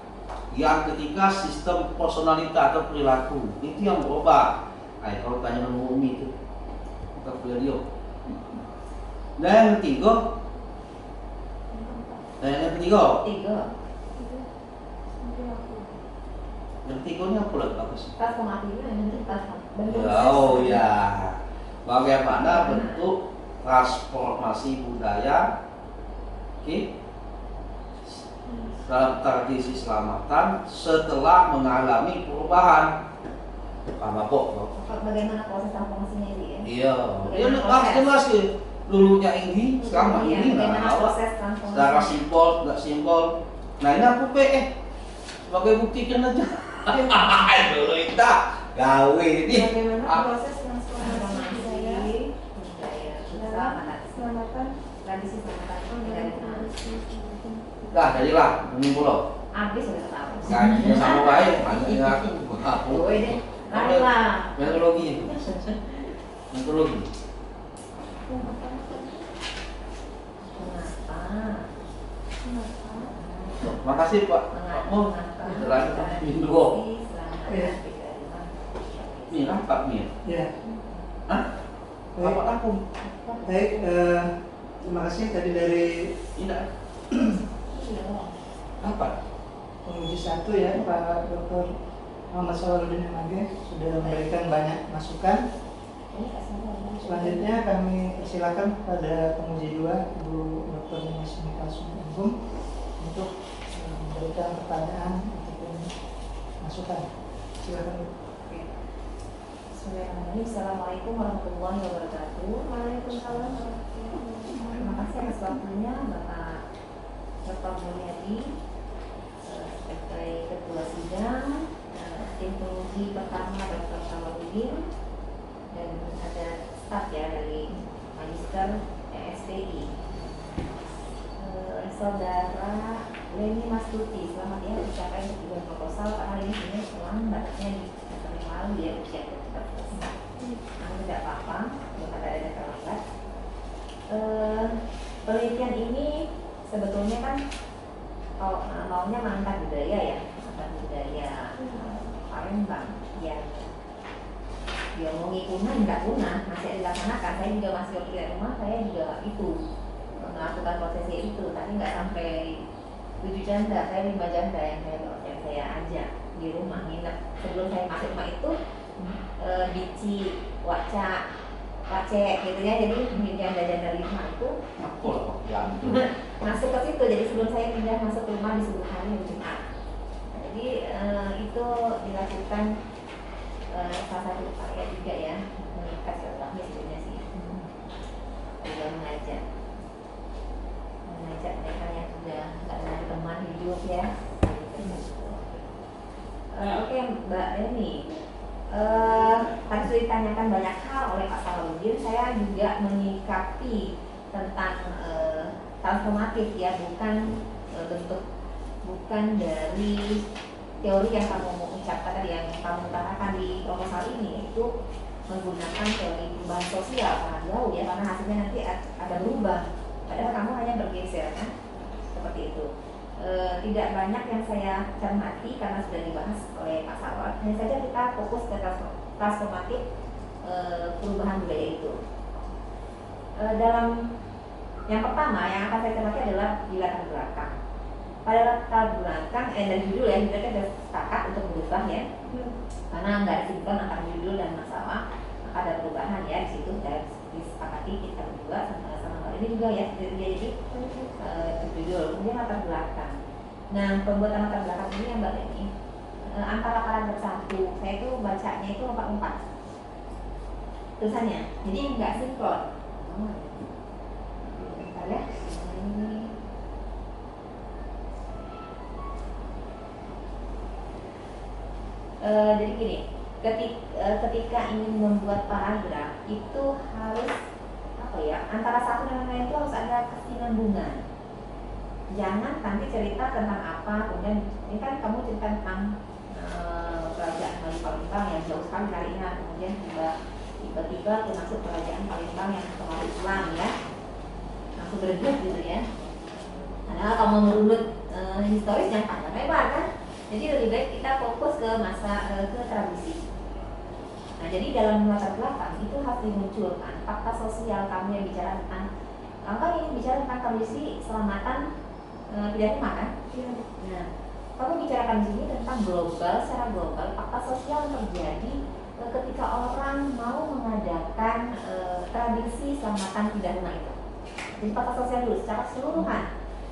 Yang ketiga sistem personalita atau perilaku. Itu yang berubah. Kalau tanya nomor Umi itu kita beliau. Dan yang ketiga Yang ketiganya apa lagi bagus? Ya. Bagaimana bentuk transformasi budaya dalam tradisi selamatan setelah mengalami perubahan. Paham kok? Bagaimana proses transformasinya ini ya? Iya. Dia jelas ya. Dulunya ini, sekarang ini. Bagaimana proses transformasi? Secara simbol, nggak simbol. Nah ini aku sebagai bukti kan aja. Dulu kita gawe ini. Bagaimana proses transformasi budaya selamatan tradisi selamatan Dah jadilah ini pulau. habis sudah tahu. Gajinya sama baik, makanya aku. Larilah. Metodologi. Makasih Pak. Oh, selamat minggu. Ini rapat nih. Ya. Hah? Rapat aku. Baik, terima kasih tadi dari Tidak. Apa? penguji 1 ya, Pak Dr. Muhammad Sawaluddin Mage sudah memberikan banyak masukan. Selanjutnya kami persilakan pada penguji 2 Ibu Dr. Nimasmi Kalsum untuk memberikan pertanyaan ataupun masukan. Silakan Bu. Bismillahirrahmanirrahim. Assalamualaikum warahmatullahi wabarakatuh. Waalaikumsalam warahmatullahi wabarakatuh. Terima kasih atas waktunya Bapak Dr. Mulyadi sebagai ketua sidang, tim penguji pertama Dr. Sawaluddin, dan ada staf ya dari Magister ESPI. Saudara Leni Mastuti, selamat ya ucapan untuk tujuan proposal karena ini sebenarnya selang batasnya di semester yang lalu ya usia kita selesai. Namun tidak apa-apa, belum ada terlambat. Penelitian ini sebetulnya kan kalau maunya mangkat budaya ya, mangkat budaya Palembang yang diomongi punah nggak punah, masih dilaksanakan. Saya juga masih waktu di rumah, saya juga itu melakukan prosesi itu, tapi nggak sampai 7 janda, saya 5 janda yang saya ajak di rumah nginep. Sebelum saya masuk rumah itu bici, wacek gitu ya, jadi janda-janda 5 itu masuk ke situ. Jadi sebelum saya pindah masuk ke rumah di subuh hari Jumat. Nah, jadi itu dilakukan salah satu upaya juga ya, mengikat silaturahmi sebenarnya sih. Juga mengajak mereka yang sudah nggak ada teman hidup ya. Oke Mbak Leni, tadi sudah ditanyakan banyak hal oleh Pak Salahuddin. Saya juga menyikapi tentang transformatif ya, bukan dari teori yang kamu mau ucapkan tadi, yang kamu utarakan di proposal ini, itu menggunakan teori perubahan sosial sangat jauh ya, karena hasilnya nanti ada berubah. Padahal kamu hanya bergeser kan, seperti itu. Tidak banyak yang saya cermati karena sudah dibahas oleh Pak Sarwan. Hanya saja kita fokus ke transformatif perubahan budaya itu. Dalam yang pertama yang akan saya cermati adalah di latar belakang. Pada latar belakang, dari judul ya, kita sudah sepakat untuk berubah ya, karena nggak ada sinkron antara judul dan masalah, maka ada perubahan ya di situ. Dan disepakati kita berdua sama ini juga ya, jadi judul, kemudian latar belakang. Nah, pembuatan latar belakang ini yang Mbak Leni, antara paragraf 1, saya itu bacanya itu 4 tulisannya, jadi nggak sinkron. Bentar ya, ini. Jadi gini, ketika ingin membuat paragraf itu harus antara satu dengan lain itu harus ada kesinambungan. Jangan nanti cerita tentang apa, kemudian ini kan kamu cerita tentang kerajaan Melayu Palembang yang jauh sekali kalinya, kemudian tiba-tiba masuk kerajaan Palembang yang terlalu Islam ya, langsung berebut gitu ya. Padahal kalau mau merunut historisnya panjang lebar kan, jadi lebih baik kita fokus ke ke tradisi. Nah, jadi dalam latar belakang itu harus dimunculkan fakta sosial. Kamu yang bicara tentang, kamu ingin bicara tentang kondisi selamatan tidak rumah kan? Nah, kamu bicarakan di sini tentang global, secara global, fakta sosial yang terjadi ketika orang mau mengadakan tradisi selamatan tidak rumah itu. Jadi fakta sosial dulu secara keseluruhan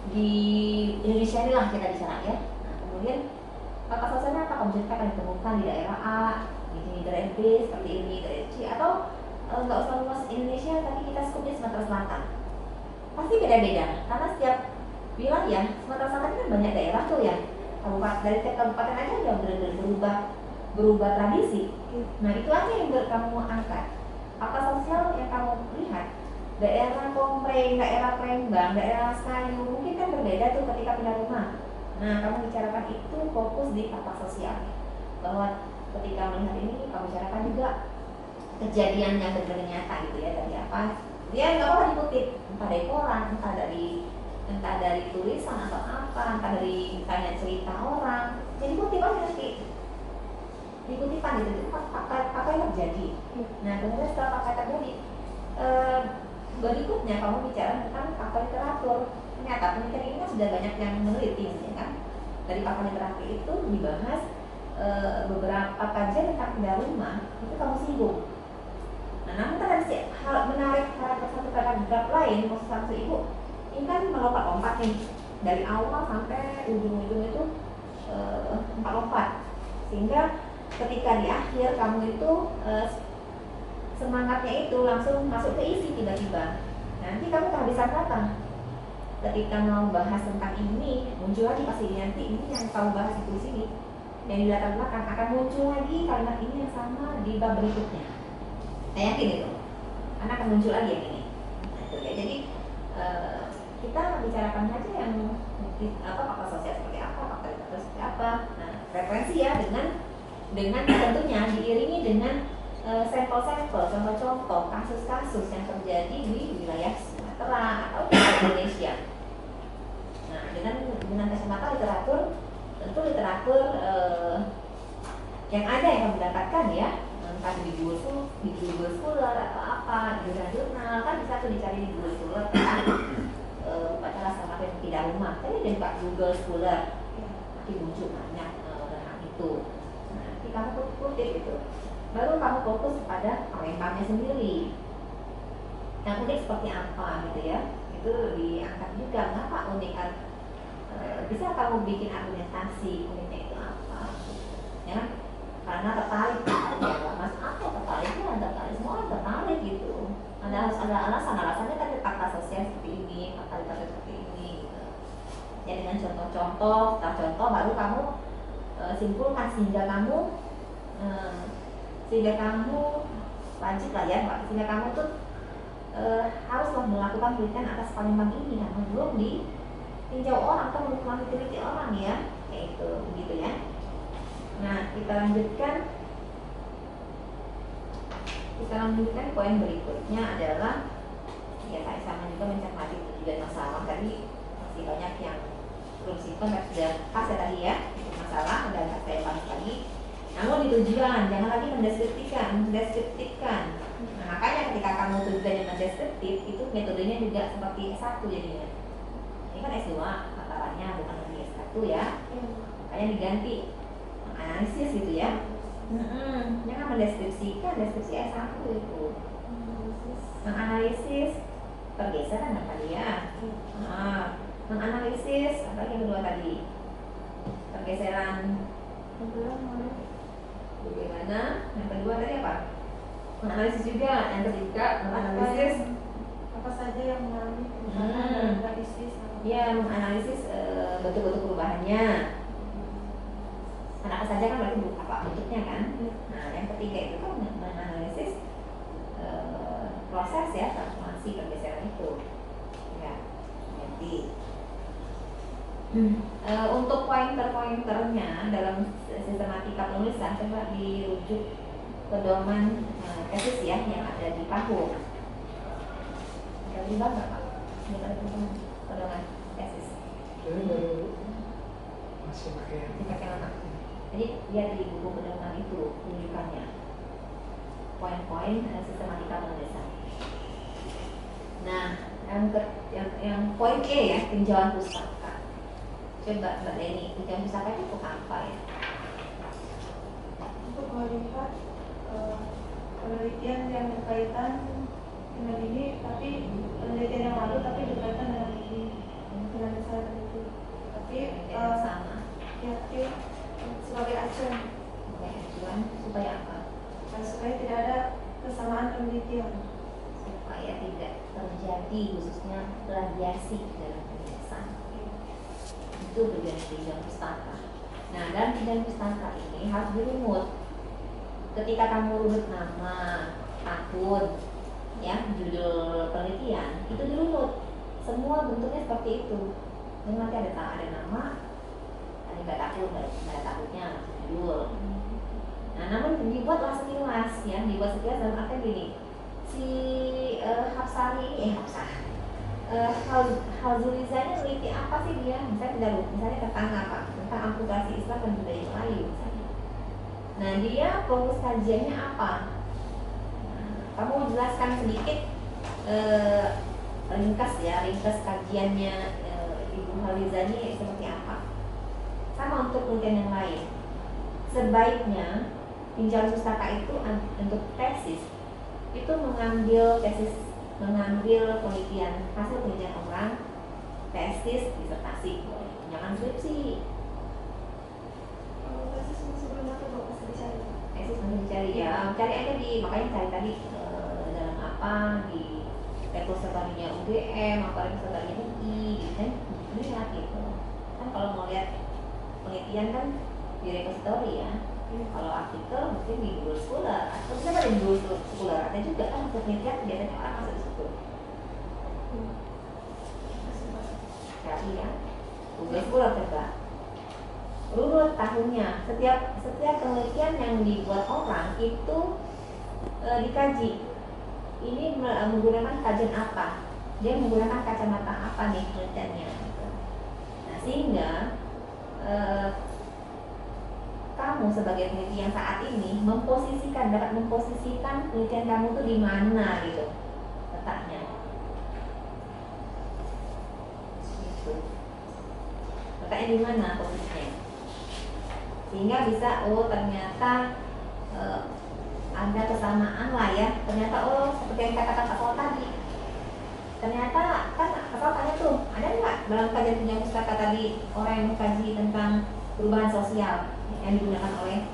di Indonesia ini lah kita bicara ya. Nah, kemudian fakta sosialnya apa? Kamu ceritakan ditemukan di daerah A, di daerah B seperti ini, daerah C, atau nggak usah luas Indonesia, tapi kita skupnya Sumatera Selatan. Pasti beda-beda, karena setiap wilayah Sumatera Selatan kan banyak daerah tuh ya. Kabupaten, dari tiap kabupaten aja udah benar-benar berubah tradisi. Nah, itu aja yang kamu angkat. Fakta sosial yang kamu lihat, daerah Kompreng, daerah Palembang, daerah Sekayu mungkin kan berbeda tuh ketika pindah rumah. Nah, kamu bicarakan itu fokus di fakta sosial, bahwa ketika melihat ini kamu bicarakan juga kejadian yang benar-benar nyata gitu ya, dari apa dia nggak apa dikutip, entah dari koran, entah dari tulisan atau apa, entah dari misalnya cerita orang, jadi kutip aja nanti dikutipan gitu, itu fakta yang terjadi. Nah, kemudian setelah fakta terjadi, berikutnya kamu bicara tentang fakta literatur. Ternyata penelitian ini kan sudah banyak yang meneliti ya kan. Dari fakta literatur itu dibahas beberapa kajian tentang pindah rumah itu kamu singgung. Nah, namun tadi hal menarik paragraf satu paragraf lain, maksud ibu ini kan melompat-lompat nih dari awal sampai ujung-ujung itu lompat, sehingga ketika di akhir kamu itu semangatnya itu langsung masuk ke isi tiba-tiba. Nanti kamu kehabisan kata. Ketika mau bahas tentang ini, muncul lagi pasti nanti ini yang kamu bahas itu di sini. Yang di latar belakang akan muncul lagi kalimat ini yang sama di bab berikutnya. Saya yakin itu, karena akan muncul lagi yang ini. Nah, itu ya. Jadi kita bicarakan aja yang apa fakta sosial seperti apa, fakta literasi seperti apa. Nah, referensi ya dengan tentunya diiringi dengan sampel-sampel, contoh-contoh kasus-kasus yang terjadi di wilayah Sumatera atau di Indonesia. Nah, dengan kacamata literatur, tentu literatur yang ada yang kami dapatkan ya, entah di Google Scholar atau apa, di jurnal kan bisa tuh dicari di Google Scholar kan. Upacara sama tidak rumah, tapi dari Pak Google Scholar nanti muncul banyak tentang itu. Nah, nanti kamu kutip itu, baru kamu fokus pada Palembangnya sendiri. Yang unik seperti apa gitu ya, itu diangkat juga. Kenapa unik? Bisa kamu bikin argumentasi uniknya itu apa? Ya, karena tertarik. Ya, mas aku tertarik semua orang tertarik gitu. Harus ada alasannya kan fakta sosial seperti ini, fakta literasi seperti ini gitu. Ya dengan contoh-contoh, baru kamu simpulkan sehingga kamu wajib lah ya, sehingga kamu tuh harus melakukan penelitian atas Palembang ini karena belum ditinjau orang atau belum diteliti orang ya, kayak itu begitu ya. Nah, kita lanjutkan poin berikutnya adalah ya saya sama juga mencermati tujuan masalah. Tadi masih banyak yang belum simpan tapi sudah pas ya tadi ya masalah dan saya bahas lagi. Namun di tujuan jangan lagi mendeskripsikan. Nah, makanya ketika kamu tujuannya mendeskriptif itu metodenya juga seperti S1 jadinya. Ini kan S2 masalahnya bukan lagi S1 ya. Makanya diganti analisis gitu ya. Jangan mendeskripsikan, deskripsi S1 itu menganalisis pergeseran apa dia? Menganalisis apa yang kedua tadi? Pergeseran bagaimana? Yang kedua tadi apa? Menganalisis juga. Yang ketiga menganalisis apa saja yang mengalami perubahan dan ISIS. Ya, menganalisis bentuk-bentuk perubahannya. Apa saja kan berarti apa bentuknya kan? Nah, yang ketiga itu kan menganalisis proses ya transformasi pergeseran itu. Ya, jadi untuk pointer-pointernya dalam sistematika penulisan coba dirujuk pedoman tesis ya yang ada di PAHU. Ada berubah nggak Pak? Ada pedoman tesis? Jadi baru masih pakai mana? Jadi lihat di buku pedoman itu rujukannya poin-poin sistematika penulisan. Nah, yang poin E ya tinjauan pustaka. Coba Mbak Leni, tinjauan pustaka itu apa ya? Untuk melihat penelitian yang berkaitan dengan ini, tapi penelitian yang lalu tapi berkaitan dengan ini, dengan saya itu. Tapi sama. Ya, sebagai acuan. Supaya apa? Supaya tidak ada kesamaan penelitian. Supaya tidak terjadi khususnya plagiasi dalam penulisan. Itu tujuan tinjauan pustaka. Nah, dalam tinjauan pustaka ini harus dirunut. Ketika kamu runut nama, akun, ya judul penelitian itu dirunut. Semua bentuknya seperti itu. Dan nanti ada nama, ada takutnya judul. Nah, namun dibuatlah sekilas ya, dibuat sekilas dalam artian gini. Si Halzulizanya meneliti apa sih dia? Misalnya tentang apa? Tentang amputasi Islam dan budaya Melayu misalnya. Nah, dia fokus kajiannya apa? Nah, kamu jelaskan sedikit ringkas kajiannya Ibu Halizani seperti apa? Sama untuk penelitian yang lain. Sebaiknya tinjauan pustaka itu untuk tesis itu mengambil penelitian hasil penelitian orang, tesis, disertasi, jangan skripsi. Tesis sebelum itu masih dicari. Tesis masih dicari ya, cari aja makanya cari tadi dalam apa di repositorinya UGM atau repositorinya UI gitu kan, lihat gitu. Kan kalau mau lihat penelitian kan di repositori ya. Kalau artikel mungkin di Google Scholar atau bisa ada di Google Scholar, ada juga kan untuk penelitian biasanya orang masuk di situ. sekali ya. Tugas bulan coba urut tahunnya. Setiap penelitian yang dibuat orang itu dikaji. Ini menggunakan kajian apa? Dia menggunakan kacamata apa nih penelitiannya? Gitu. Nah, sehingga kamu sebagai peneliti yang saat ini dapat memposisikan penelitian kamu tuh di mana gitu letaknya. Gitu. Letaknya di mana posisinya? Sehingga bisa ternyata ada kesamaan lah ya. Ternyata seperti yang katakan Pak Sol tadi. Ternyata kan Pak Sol tanya tuh, ada nggak dalam kajian punya pustaka tadi orang yang mengkaji tentang perubahan sosial yang digunakan oleh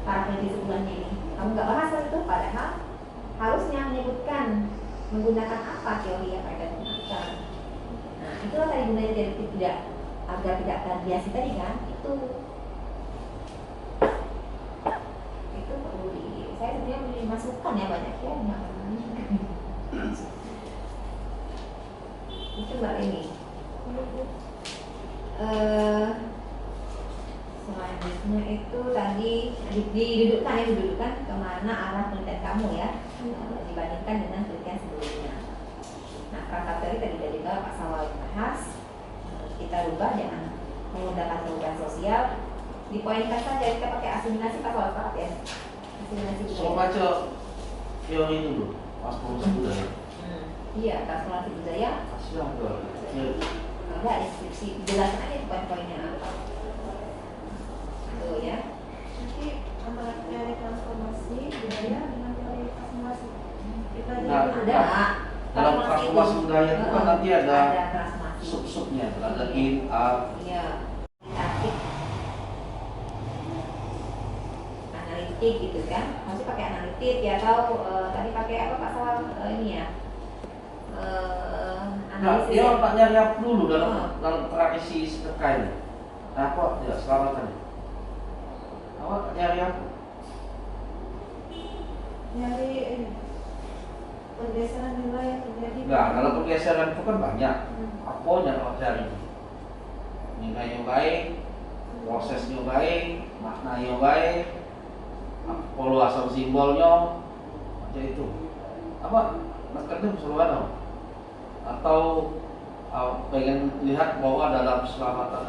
para peneliti sebelumnya ini? Kamu nggak bahas hal itu, padahal harusnya menyebutkan menggunakan apa teori yang mereka gunakan. Nah, itulah tadi gunanya tidak agar tidak terbiasa tadi kan, itu perlu saya sebenarnya boleh dimasukkan ya banyak ya, itu Mbak ini. Selanjutnya itu tadi didudukkan kemana arah penelitian kamu ya, dibandingkan dengan penelitian sebelumnya. Nah, perangkat teori tadi dari Pak Sawal bahas, kita rubah jangan menggunakan perubahan sosial, dipoinkan saja kita pakai asimilasi Pak Sawal Pak ya. Asimilasi So baca teori dulu, transformasi budaya. Iya, transformasi budaya. Siapa tuh? Ada deskripsi, jelaskan aja poin-poinnya apa. Tuh ya. Nanti antara teori transformasi budaya dengan teori asimilasi kita Nah, Ada. dalam transformasi budaya itu kan nanti ada transformasi. sub-subnya, ada in, out. Iya. Analitik gitu kan. Masih pakai analitik ya, atau tadi pakai apa Pak Sawal ini ya? Nah, Analisis. dia Ya? tak nyari apa dulu dalam tradisi sedekah ini. Nah, kok tidak selamatan? Awak nyari apa? nyari pergeseran nilai yang terjadi. Nah, dalam pergeseran itu kan banyak. Apa yang awak cari? Nilainya baik, prosesnya baik, maknanya baik, pola asal simbolnya, macam itu. Apa? Nak kedem selalu atau pengen lihat bahwa dalam keselamatan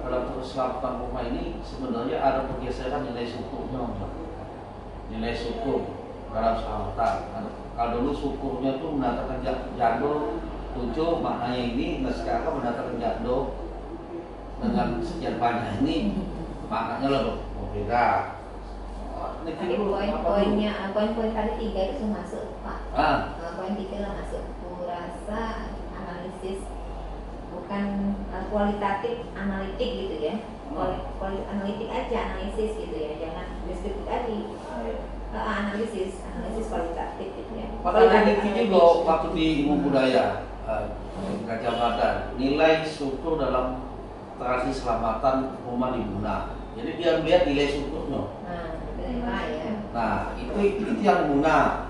dalam keselamatan rumah ini sebenarnya ada pergeseran nilai syukurnya, nilai syukur dalam keselamatan. Kalau dulu syukurnya tuh mendatangkan jando 7, maknanya ini, nah sekarang mendatangkan jando dengan sekian banyak ini maknanya lebih berbeda. Tadi poin-poin tadi 3 itu sudah masuk Pak. Poin 3 lah masuk. Kurasa analisis, bukan kualitatif analitik gitu ya. Kualitatif analitik aja, analisis gitu ya, jangan deskriptif tadi. Analisis kualitatif gitu ya. Padahal ini juga waktu di ilmu budaya Gajah Mada, nilai struktur dalam tradisi selamatan rumah di Buna. Jadi dia melihat nilai strukturnya. Nah, itu yang guna,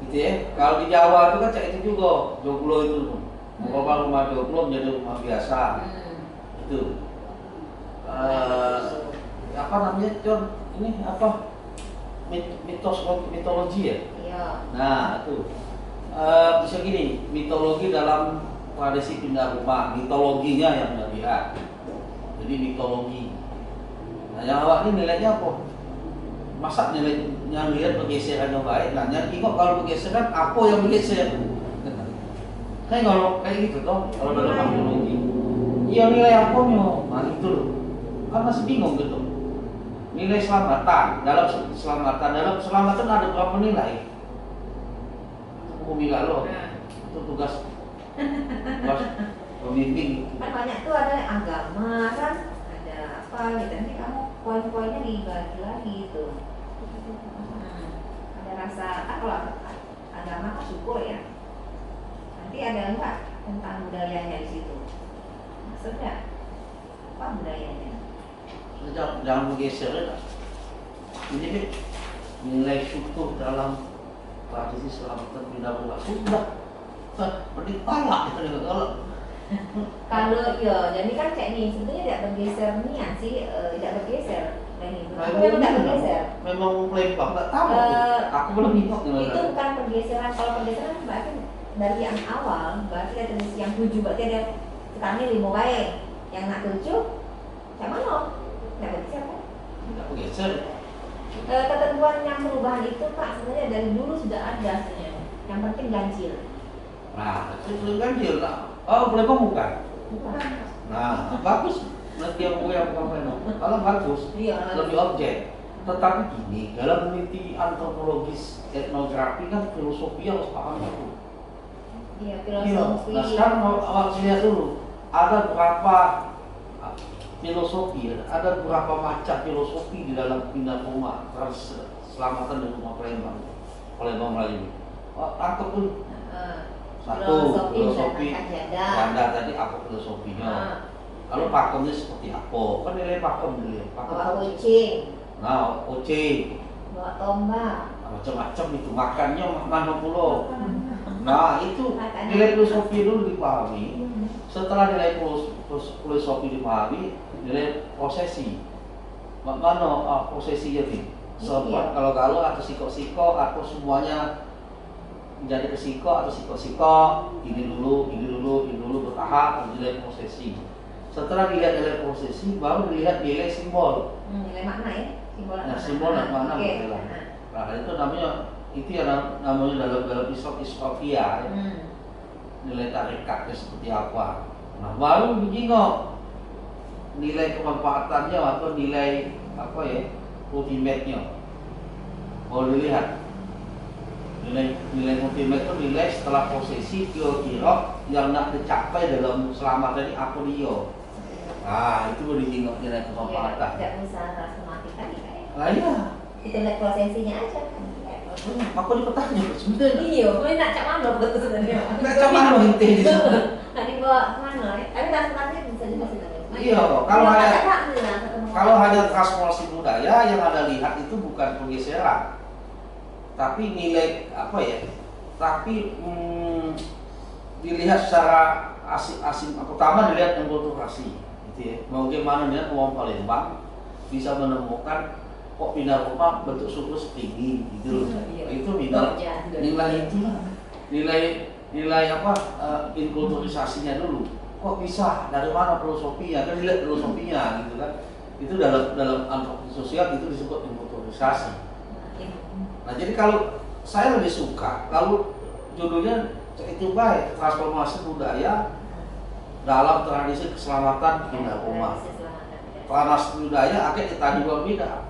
gitu ya. Kalau di Jawa itu kan cak itu juga, joglo itu, rumah joglo menjadi rumah biasa, itu. Apa namanya, John? Ini apa? Mitologi ya? Iya. Nah, itu bisa gini, mitologi dalam tradisi pindah rumah, mitologinya yang dilihat. Jadi mitologi. Nah, yang awak ini nilainya apa? Masa nilai yang lihat pergeseran yang baik, nah yang ingat kalau pergeseran apa yang bergeser? Kayak kalau kayak gitu toh, kalau dalam arkeologi, iya nilai apa nih? Nah itu loh, kan masih bingung gitu. Nilai selamatan dalam selamatan ada berapa nilai? Hukum lo, itu tugas pembimbing. Kan banyak tuh ada agama kan, ada apa gitu. Nanti kamu poin-poinnya dibagi lagi itu. Ada rasa kalau agama kan syukur ya. Nanti ada enggak tentang budayanya di situ? Maksudnya apa budayanya? Jangan bergeser ya. Ini nilai syukur dalam tradisi selamatan pindah rumah sudah mending palak itu kalau Kalau ya, jadi kan kayak nih sebetulnya tidak bergeser nian sih, tidak bergeser. Nah ini, Nah, aku memang tidak itu bergeser. memang lempang, nggak tahu. Aku belum ingat Itu bukan pergeseran. Kalau pergeseran berarti dari yang awal, berarti ada yang 7, berarti ada sekarang ini 5 baik. Yang nak 7, yang mana? Tidak bergeser kan? Nggak bergeser. Ketentuan yang perubahan itu Pak sebenarnya dari dulu sudah ada sebenarnya. Yang penting ganjil. Nah, itu kan dia. Oh, lempang bukan. Bukan. Nah, bagus. Nanti yang bukan pleno. Kalau bagus, Iya. lebih objek. Tetapi gini, dalam meneliti antropologis etnografi kan filosofi harus paham itu. Iya, Iya. filosofi. Nah sekarang awak lihat dulu, ada berapa filosofi, ada berapa macam filosofi di dalam pindah rumah keselamatan di rumah Palembang Melayu. Tangkap tuh satu filosofi ganda tadi apa filosofinya. Lalu pakemnya seperti apa? Kan nilai pakem dulu. Bawa kucing, Nah, kucing, bawa tombak. macam-macam itu makannya mana pulau. Nah itu nilai filosofi dulu dipahami. Setelah nilai filosofi dipahami, nilai prosesi. Mana prosesinya nih? Sempat kalau atau siko-siko atau semuanya menjadi kesiko atau siko-siko, ini dulu bertahap nilai prosesi. Setelah dilihat nilai prosesi, baru dilihat nilai simbol. Nilai makna ya, simbol. Nah, simbol dan makna berbeda. Nah, itu namanya dalam Islamia nilai tarikatnya seperti apa. Nah, baru dijengok nilai kemanfaatannya atau nilai apa ya, ultimate-nya. Mau dilihat nilai ultimate itu nilai setelah prosesi kira-kira yang nak dicapai dalam selama tadi apa dia. Nah, itu boleh dijengok nilai kemanfaatan. Tidak usah transformatif tadi kayak. Nah, iya. Itu lihat prosesinya aja. Aku dipetahnya sebenarnya. Iya, gue nak cak mana betul sebenarnya. Nggak cak mana intinya. Tadi bawa kemana? Tapi transformatif bisa juga sebenarnya. Iya, kalau hanya transformasi budaya yang Anda lihat itu bukan pergeseran, tapi nilai apa ya? Tapi dilihat secara asing. Pertama dilihat enkulturasi, gitu ya. Bagaimana dia uang Palembang bisa menemukan kok pindah rumah bentuk suku seperti ini, gitu. Itu nilai apa inkulturisasinya dulu. Kok bisa? Dari mana filosofinya? Kan dilihat filosofinya, gitu kan? Itu dalam antropologi sosial itu disebut inkulturisasi. Nah, jadi kalau saya lebih suka kalau judulnya itu baik, transformasi budaya dalam tradisi keselamatan pindah rumah. Transformasi budaya akhirnya tadi berbeda.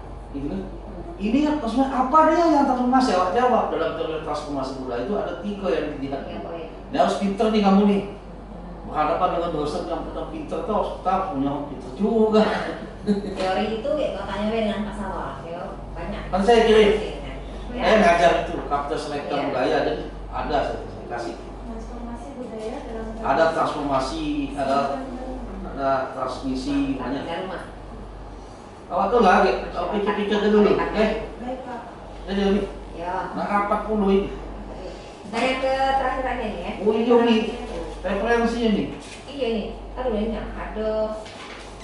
Ini maksudnya apa dia yang transformasi? Awak jawab dalam teori transformasi budaya itu ada 3 yang dilihat. Dia harus pinter nih kamu nih. Berhadapan dengan dosen yang pinter tuh harus punya pinter juga. Teori itu kayak katanya dengan Pak Sawah, ya banyak. Kan saya kirim. Saya ngajar itu kapten selektor budaya dan ada saya kasih. Transformasi budaya dalam Ada transformasi, ada transmisi banyak. Awak tuh lagi, pikir-pikir dulu, Baik Pak. Jadi ini, Ya. nah 40 ini. Nah yang ke terakhirannya nih ya. Oh iya nih, referensinya nih. Iya nih, aduh banyak. Ada,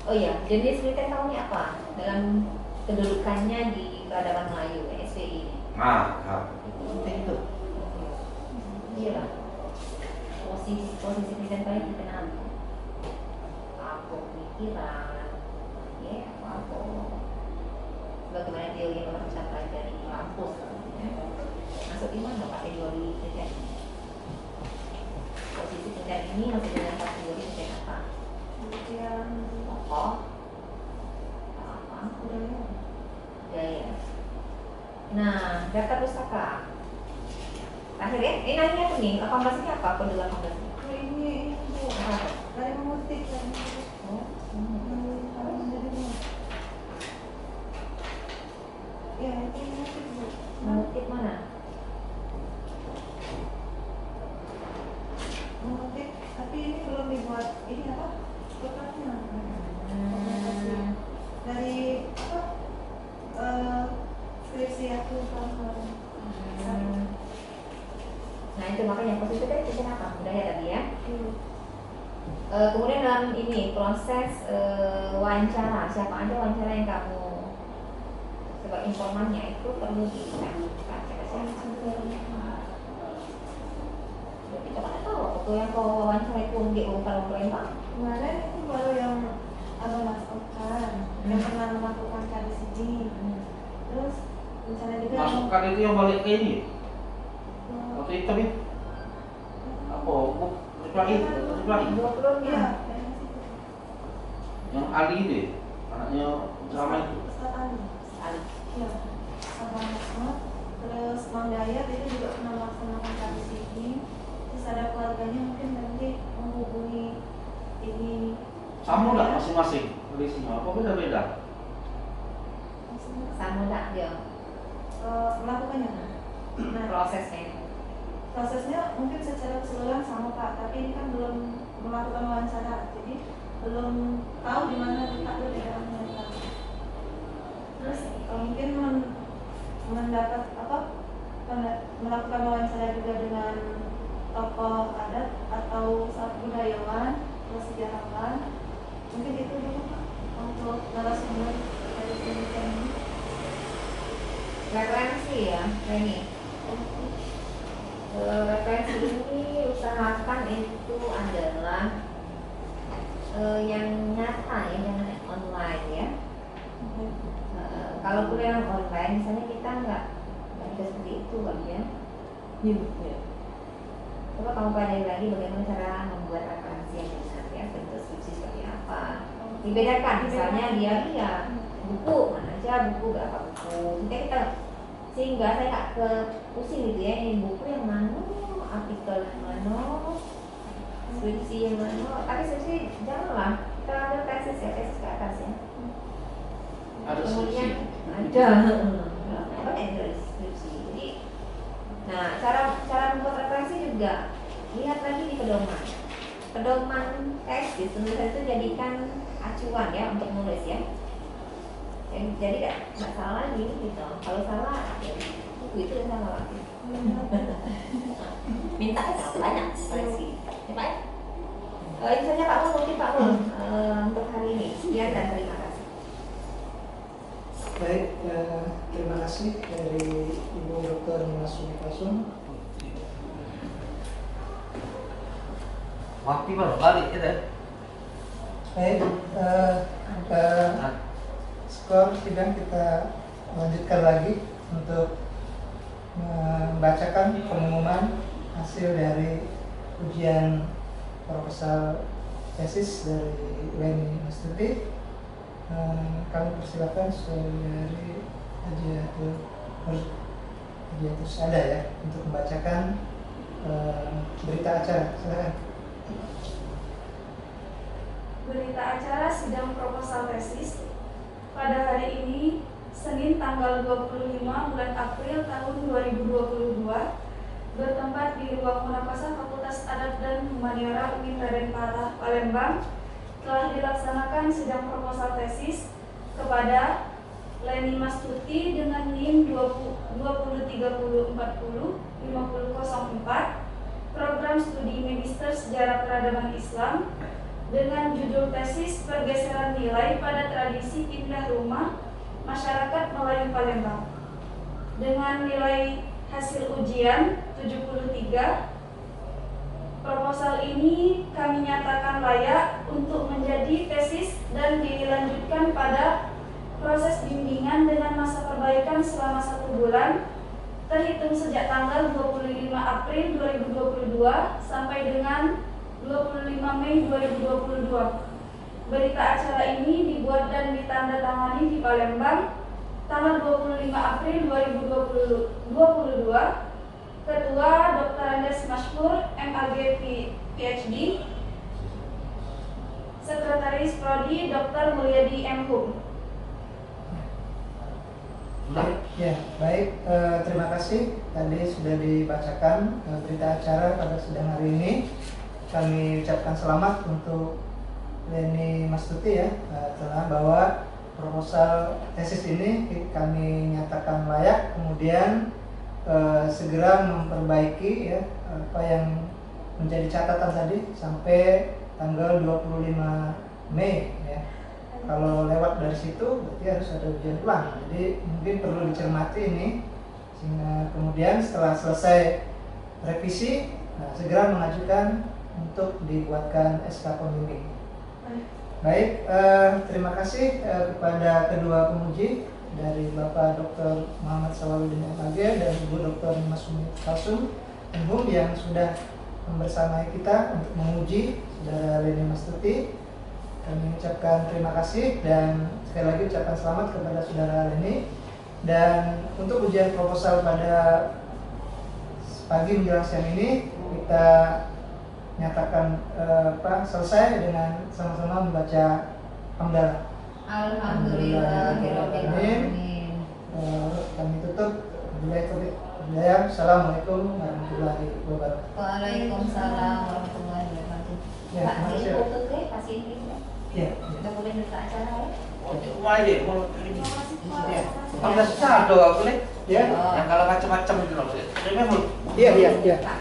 oh iya, jenis militer tahu nih apa dalam kedudukannya di peradaban Melayu SPI ini. Nah, penting itu. Iya lah. Posisi militer paling dikenal. Apa pemikiran? Ya, apa? Bagaimana teori yang orang bisa pelajari di kampus? Masuk di mana Pak teori militer? Posisi militer ini masuk dalam kategori militer apa? Kemudian Tokoh, apa? Budaya. Nah, data pustaka. Terakhir ya, ini nanya tuh nih, 18 ini apa? Kode 18 ini Bu, dari mengutip dari ya itu mengutip Bu. mengutip mana? Mengutip, tapi ini belum dibuat ini apa? Kotaknya. Dari apa? Skripsi aku tahun kemarin. Nah itu makanya posisi tadi apa? Budaya tadi ya. Kemudian dalam ini proses wawancara, siapa aja wawancara yang kamu sebagai informannya itu perlu dibaca. Kita kan tahu waktu yang kau wawancara itu di Palembang. Kemarin itu baru yang Abang masukkan yang pernah melakukan kali sini. Terus misalnya juga Masukkan itu yang balik ke ini. Waktu hitam itu. Apa? Lagi. 20 iya, Yang Ali itu ya? Anaknya drama itu. Ustaz Ali. Ali. Iya, Abang Asmat. Terus Mang Dayat itu juga pernah melaksanakan kali sini. Terus ada keluarganya mungkin nanti menghubungi ini. Sama nggak masing-masing polisinya? Apa beda-beda? Sama enggak dia Melakukannya. Nah, prosesnya mungkin secara keseluruhan sama Pak, tapi ini kan belum melakukan wawancara, jadi belum tahu di mana letak perbedaan mereka. Terus mungkin mendapat melakukan wawancara juga dengan tokoh adat atau budayawan atau sejarawan, mungkin itu dulu Pak untuk narasumber dari penelitian ini. referensi ya, ini. Referensi ini usahakan itu adalah yang nyata ya, jangan online ya. Kalau kuliah online, misalnya kita nggak bisa seperti itu kan ya. Coba kamu pelajari lagi bagaimana cara membuat referensi yang benar ya, bentuk skripsi seperti apa. Dibedakan, misalnya dia iya buku mana aja, buku berapa buku. Sehingga saya nggak ke pusing gitu ya, ini buku yang mana, artikel yang mana, skripsi yang mana. Tapi skripsi janganlah, kita ada tesis ya, tesis ke atas ya. Ada Kemudian skripsi. ada yang skripsi. Jadi, nah cara membuat referensi juga lihat lagi di pedoman tesis penulisan itu jadikan acuan ya untuk menulis ya. Jadi nggak salah lagi gitu. Kalau salah ya buku itu yang salah lagi. Minta kan banyak referensi. Ya Pak ya. Itu saja Pak Mun, mungkin Pak Mun untuk hari ini. Sekian dan terima kasih. Baik, terima kasih dari Ibu Dr. Masumi Kasum. Waktu baru balik ya deh. Baik, skor sidang kita lanjutkan lagi untuk membacakan pengumuman hasil dari ujian proposal tesis dari Leni Mastuti. Kami persilakan saudari Hajiatus ada ya untuk membacakan berita acara. Silakan. Berita acara sidang proposal tesis pada hari ini, Senin tanggal 25 bulan April tahun 2022, bertempat di Ruang Munakasah Fakultas Adat dan Humaniora UIN Raden Patah, Palembang, telah dilaksanakan sidang proposal tesis kepada Leni Mastuti dengan NIM 2030405004, program studi Magister Sejarah Peradaban Islam, dengan judul tesis pergeseran nilai pada tradisi pindah rumah masyarakat Melayu Palembang. Dengan nilai hasil ujian 73, proposal ini kami nyatakan layak untuk menjadi tesis dan dilanjutkan pada proses bimbingan dengan masa perbaikan selama 1 bulan terhitung sejak tanggal 25 April 2022 sampai dengan 25 Mei 2022. Berita acara ini dibuat dan ditandatangani di Palembang tanggal 25 April 2022. Ketua Dr. Andes Mashkur, MAG PhD. Sekretaris Prodi Dr. Mulyadi M. Hum. Baik, terima kasih. Tadi sudah dibacakan berita acara pada sidang hari ini. Kami ucapkan selamat untuk Leni Mastuti ya, telah bahwa proposal tesis ini kami nyatakan layak, kemudian segera memperbaiki ya apa yang menjadi catatan tadi sampai tanggal 25 Mei ya. Kalau lewat dari situ berarti harus ada ujian ulang. Jadi mungkin perlu dicermati ini sehingga kemudian setelah selesai revisi segera mengajukan untuk dibuatkan SK pembimbing. Baik, terima kasih kepada kedua pemuji dari Bapak Dr. Muhammad Sawaludin MAG dan Ibu Dr. Masumi Kalsum MHum yang sudah membersamai kita untuk menguji saudara Leni Mastuti. Kami ucapkan terima kasih dan sekali lagi ucapkan selamat kepada saudara Leni. Dan untuk ujian proposal pada pagi menjelang siang ini kita nyatakan selesai dengan sama-sama membaca hamdalah. Alhamdulillahirobbilalamin. Kami tutup. Assalamualaikum warahmatullahi wabarakatuh. Waalaikumsalam warahmatullahi wabarakatuh. Ya, Pak, terima jadi kasih. foto ke kasih ini ya. Ya, Udah boleh buka acara ya? Wah, ya, mau ini. Kalau nggak susah, doa boleh. ya, Yang kalau macam-macam gitu loh. Ini mau iya, iya, iya. Pak,